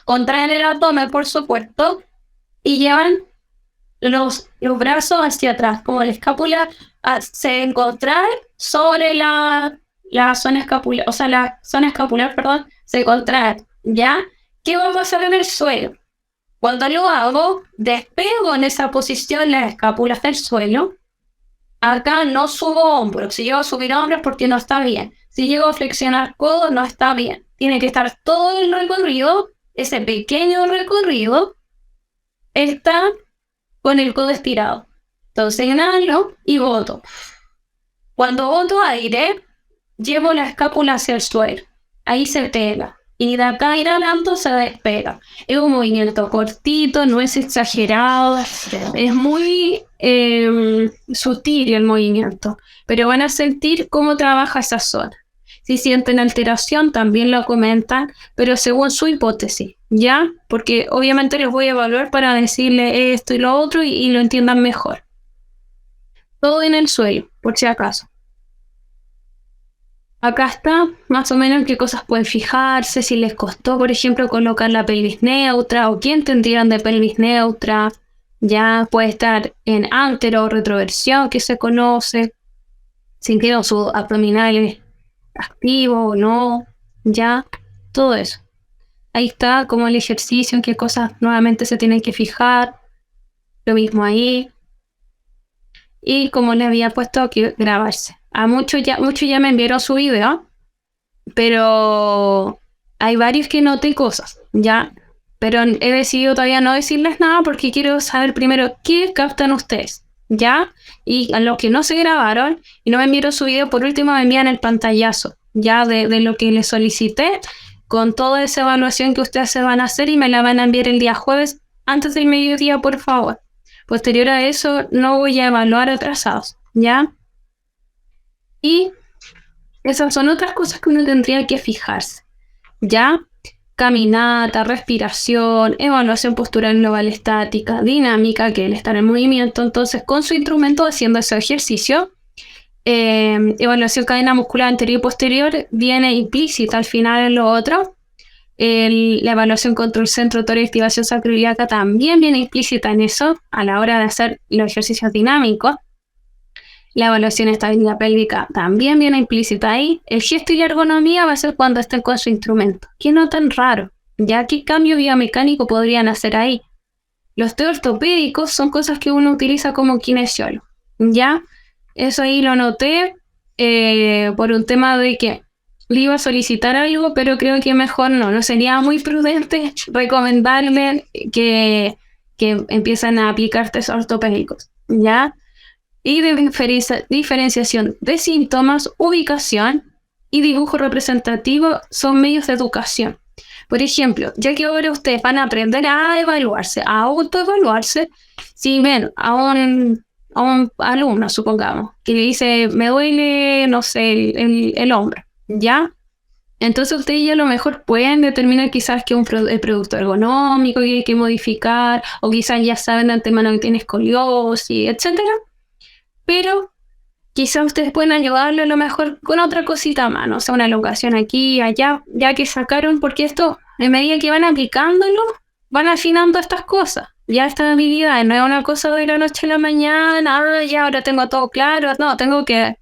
contraen el abdomen por supuesto, y llevan los brazos hacia atrás, como la escápula se contrae sobre la zona escapular, o sea, la zona escapular, perdón, se contrae, ¿ya? ¿Qué va a pasar en el suelo? Cuando lo hago, despego en esa posición la escápula del suelo. Acá no subo hombros. Si llego a subir hombros porque no está bien. Si llego a flexionar codos, no está bien. Tiene que estar todo el recorrido, ese pequeño recorrido, está con el codo estirado. Entonces inhalo y boto. Cuando boto aire, llevo la escápula hacia el suelo. Ahí se pega. Y de acá inhalando se despega. Es un movimiento cortito, no es exagerado. Es muy sutil el movimiento. Pero van a sentir cómo trabaja esa zona. Si sienten alteración, también lo comentan, pero según su hipótesis, ¿ya? Porque obviamente les voy a evaluar para decirle esto y lo otro y lo entiendan mejor. Todo en el suelo, por si acaso. Acá está, más o menos, qué cosas pueden fijarse, si les costó, por ejemplo, colocar la pelvis neutra o quién tendrían de pelvis neutra. Ya puede estar en antero o retroversión, que se conoce, si quedó su abdominal activo o no, ya, todo eso. Ahí está como el ejercicio, en qué cosas nuevamente se tienen que fijar, lo mismo ahí. Y como les había puesto aquí, grabarse. A muchos ya me enviaron su video, pero hay varios que noté cosas, ya. Pero he decidido todavía no decirles nada porque quiero saber primero qué captan ustedes, ya. Y a los que no se grabaron y no me enviaron su video, por último me envían el pantallazo, ya de lo que les solicité, con toda esa evaluación que ustedes se van a hacer y me la van a enviar el día jueves antes del mediodía, por favor. Posterior a eso no voy a evaluar atrasados, ¿ya? Y esas son otras cosas que uno tendría que fijarse, ¿ya? Caminata, respiración, evaluación postural global estática, dinámica, que es el estar en movimiento, entonces con su instrumento haciendo ese ejercicio. Evaluación cadena muscular anterior y posterior viene implícita al final en lo otro. La evaluación control centro tórax y activación sacroiliaca también viene implícita en eso a la hora de hacer los ejercicios dinámicos. La evaluación de estabilidad pélvica también viene implícita ahí. El gesto y la ergonomía va a ser cuando estén con su instrumento. ¿Qué no tan raro? ¿Ya qué cambio biomecánico podrían hacer ahí? Los test ortopédicos son cosas que uno utiliza como kinesiólogo. ¿Ya? Eso ahí lo noté por un tema de que le iba a solicitar algo, pero creo que mejor no sería muy prudente recomendarle que empiecen a aplicar test ortopédicos, ¿ya? Y de diferenciación de síntomas, ubicación y dibujo representativo son medios de educación. Por ejemplo, ya que ahora ustedes van a aprender a evaluarse, a autoevaluarse, si ven a un alumno, supongamos, que le dice, me duele, no sé, el hombro, ¿ya? Entonces ustedes ya a lo mejor pueden determinar quizás que el producto ergonómico que hay que modificar, o quizás ya saben de antemano que tiene escoliosis, etcétera. Pero quizás ustedes pueden ayudarle a lo mejor con otra cosita más, ¿no? O sea, una elongación aquí, allá, ya que sacaron, porque esto, en medida que van aplicándolo, van afinando estas cosas. Ya esta habilidad no es una cosa de la noche a la mañana, ya ahora tengo todo claro, no, tengo que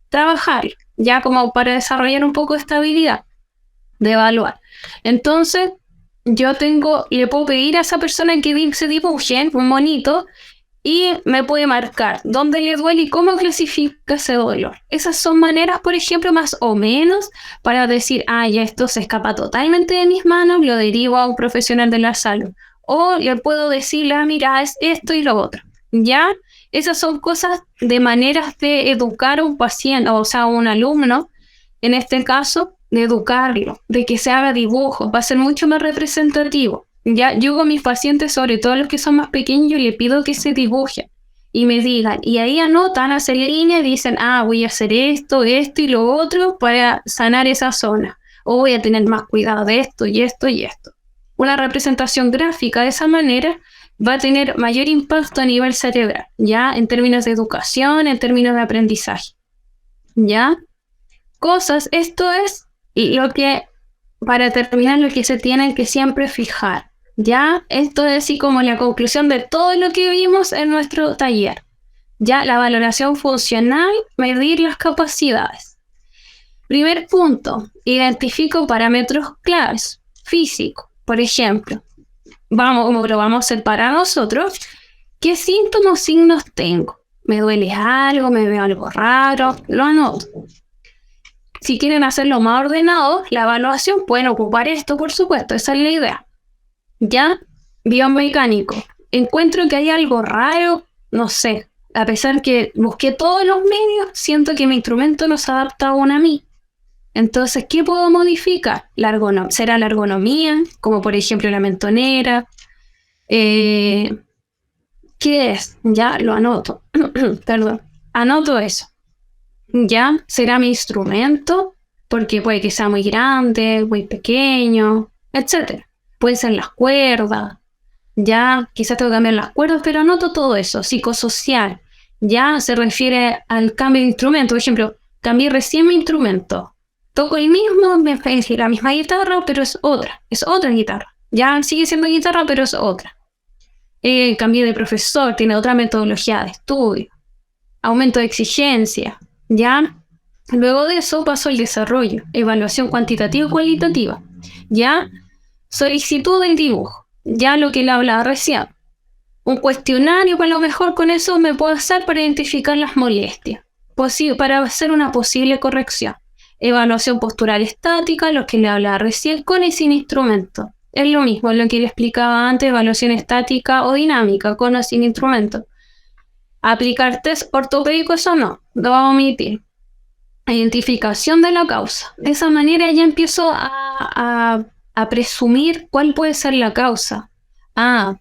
trabajar, ya como para desarrollar un poco esta habilidad de evaluar. Entonces, le puedo pedir a esa persona que se dibuje un monito y me puede marcar dónde le duele y cómo clasifica ese dolor. Esas son maneras, por ejemplo, más o menos para decir, ya esto se escapa totalmente de mis manos, lo derivo a un profesional de la salud. O le puedo decirle, mira, es esto y lo otro. ¿Ya? Esas son cosas de maneras de educar a un paciente, o sea, a un alumno, en este caso, de educarlo, de que se haga dibujos, va a ser mucho más representativo. Ya, yo con mis pacientes, sobre todo los que son más pequeños, les pido que se dibujen y me digan, y ahí anotan, hacen línea y dicen, voy a hacer esto y lo otro para sanar esa zona, o voy a tener más cuidado de esto y esto y esto. Una representación gráfica de esa manera va a tener mayor impacto a nivel cerebral, ya, en términos de educación, en términos de aprendizaje, ya. Esto es lo que, para terminar, lo que se tienen que siempre fijar. Ya, esto es así como la conclusión de todo lo que vimos en nuestro taller. Ya, la valoración funcional, medir las capacidades. Primer punto, identifico parámetros claves, físicos. Por ejemplo, como lo vamos a hacer para nosotros, ¿qué síntomas o signos tengo? ¿Me duele algo? ¿Me veo algo raro? Lo anoto. Si quieren hacerlo más ordenado, la evaluación pueden ocupar esto, por supuesto, esa es la idea. Ya, biomecánico. Encuentro que hay algo raro, no sé. A pesar que busqué todos los medios, siento que mi instrumento no se adapta aún a mí. Entonces, ¿qué puedo modificar? ¿Será la ergonomía? Como por ejemplo la mentonera. ¿Qué es? Ya lo anoto. Perdón. Anoto eso. ¿Ya? ¿Será mi instrumento? Porque puede que sea muy grande, muy pequeño, etc. Pueden ser las cuerdas. Ya, quizás tengo que cambiar las cuerdas, pero anoto todo eso. Psicosocial. Ya se refiere al cambio de instrumento. Por ejemplo, cambié recién mi instrumento. Toco el mismo, la misma guitarra, pero es otra guitarra. Ya sigue siendo guitarra, pero es otra. Cambié de profesor, tiene otra metodología de estudio. Aumento de exigencia. Ya, luego de eso paso al desarrollo, evaluación cuantitativa y cualitativa. Ya, solicitud del dibujo. Ya lo que le hablaba recién. Un cuestionario, a lo mejor con eso me puedo hacer para identificar las molestias, para hacer una posible corrección. Evaluación postural estática, lo que le hablaba recién, con y sin instrumento. Es lo mismo, lo que le explicaba antes, evaluación estática o dinámica, con o sin instrumento. Aplicar test ortopédicos o no, lo vamos a omitir. Identificación de la causa. De esa manera ya empiezo a presumir cuál puede ser la causa.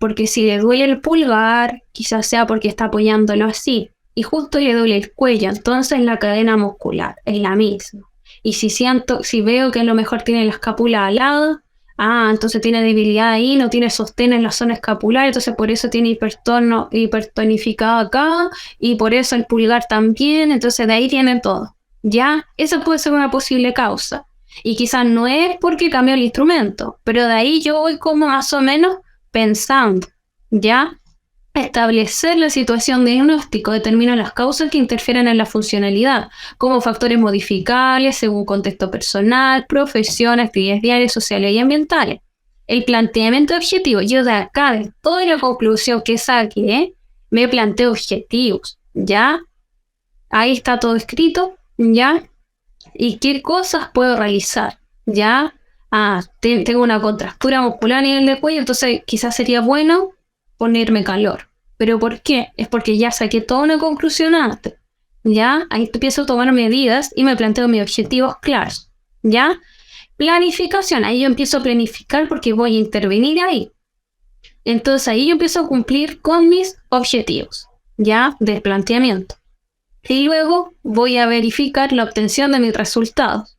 Porque si le duele el pulgar, quizás sea porque está apoyándolo así. Y justo le duele el cuello, entonces la cadena muscular es la misma. Y si veo que a lo mejor tiene la escápula al lado, entonces tiene debilidad ahí, no tiene sostén en la zona escapular, entonces por eso tiene hipertonificado acá, y por eso el pulgar también, entonces de ahí tiene todo. ¿Ya? Esa puede ser una posible causa. Y quizás no es porque cambió el instrumento, pero de ahí yo voy como más o menos pensando, ¿ya? Establecer la situación de diagnóstico determina las causas que interfieren en la funcionalidad, como factores modificables según contexto personal, profesión, actividades diarias, sociales y ambientales. El planteamiento de objetivos, yo de acá, de toda la conclusión que saqué, me planteo objetivos, ¿ya? Ahí está todo escrito, ¿ya? ¿Y qué cosas puedo realizar? ¿Ya? Tengo una contractura muscular a nivel de cuello, entonces quizás sería bueno ponerme calor. ¿Pero por qué? Es porque ya saqué toda una conclusión antes. ¿Ya? Ahí empiezo a tomar medidas y me planteo mis objetivos claros. ¿Ya? Planificación. Ahí yo empiezo a planificar porque voy a intervenir ahí. Entonces ahí yo empiezo a cumplir con mis objetivos. ¿Ya? De planteamiento. Y luego voy a verificar la obtención de mis resultados.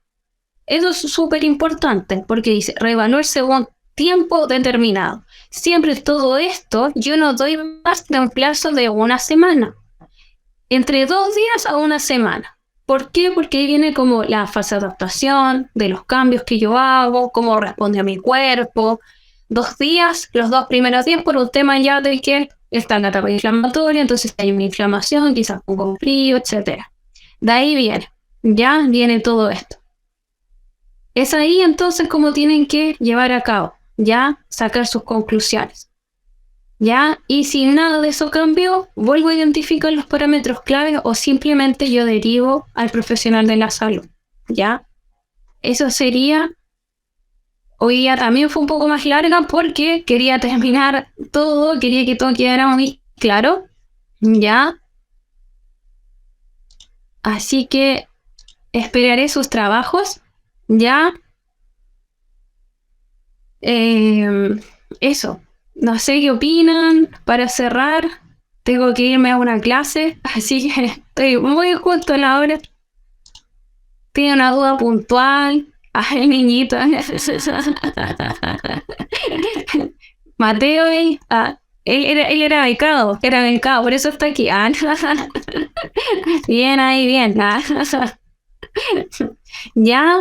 Eso es súper importante porque dice reevaluar según tiempo determinado. Siempre todo esto yo no doy más de un plazo de una semana. Entre 2 días a una semana. ¿Por qué? Porque ahí viene como la fase de adaptación, de los cambios que yo hago, cómo responde a mi cuerpo. 2 días, los 2 primeros días por un tema ya de que está en la etapa inflamatoria, entonces hay una inflamación, quizás un poco frío, etc. De ahí viene todo esto. Es ahí entonces como tienen que llevar a cabo, ya sacar sus conclusiones. ¿Ya? Y si nada de eso cambió, vuelvo a identificar los parámetros clave o simplemente yo derivo al profesional de la salud. ¿Ya? Eso sería. Hoy día también fue un poco más larga porque quería terminar todo, quería que todo quedara muy claro. ¿Ya? Así que esperaré sus trabajos. ¿Ya? Eso. No sé qué opinan. Para cerrar, tengo que irme a una clase, así que estoy muy justo a la hora. Tiene una duda puntual. Ay, niñito. Mateo, él era becado, por eso está aquí. Bien ahí, bien. Ya.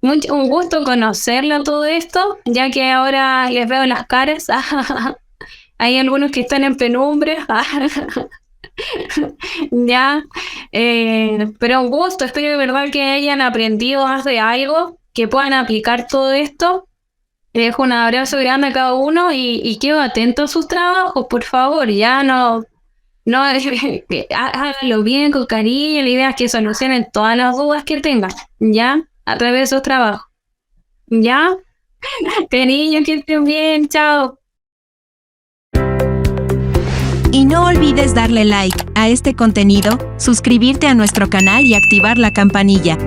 Un gusto conocerlo todo esto, ya que ahora les veo las caras. Hay algunos que están en penumbra. Ya, pero un gusto, espero de verdad que hayan aprendido más de algo, que puedan aplicar todo esto. Les dejo un abrazo grande a cada uno y quedo atento a sus trabajos, por favor. Ya no háganlo bien, con cariño. La idea es que solucionen todas las dudas que tengan, ya, a través de sus trabajos. ¿Ya? Cariño, que estén bien, chao. Y no olvides darle like a este contenido, suscribirte a nuestro canal y activar la campanilla.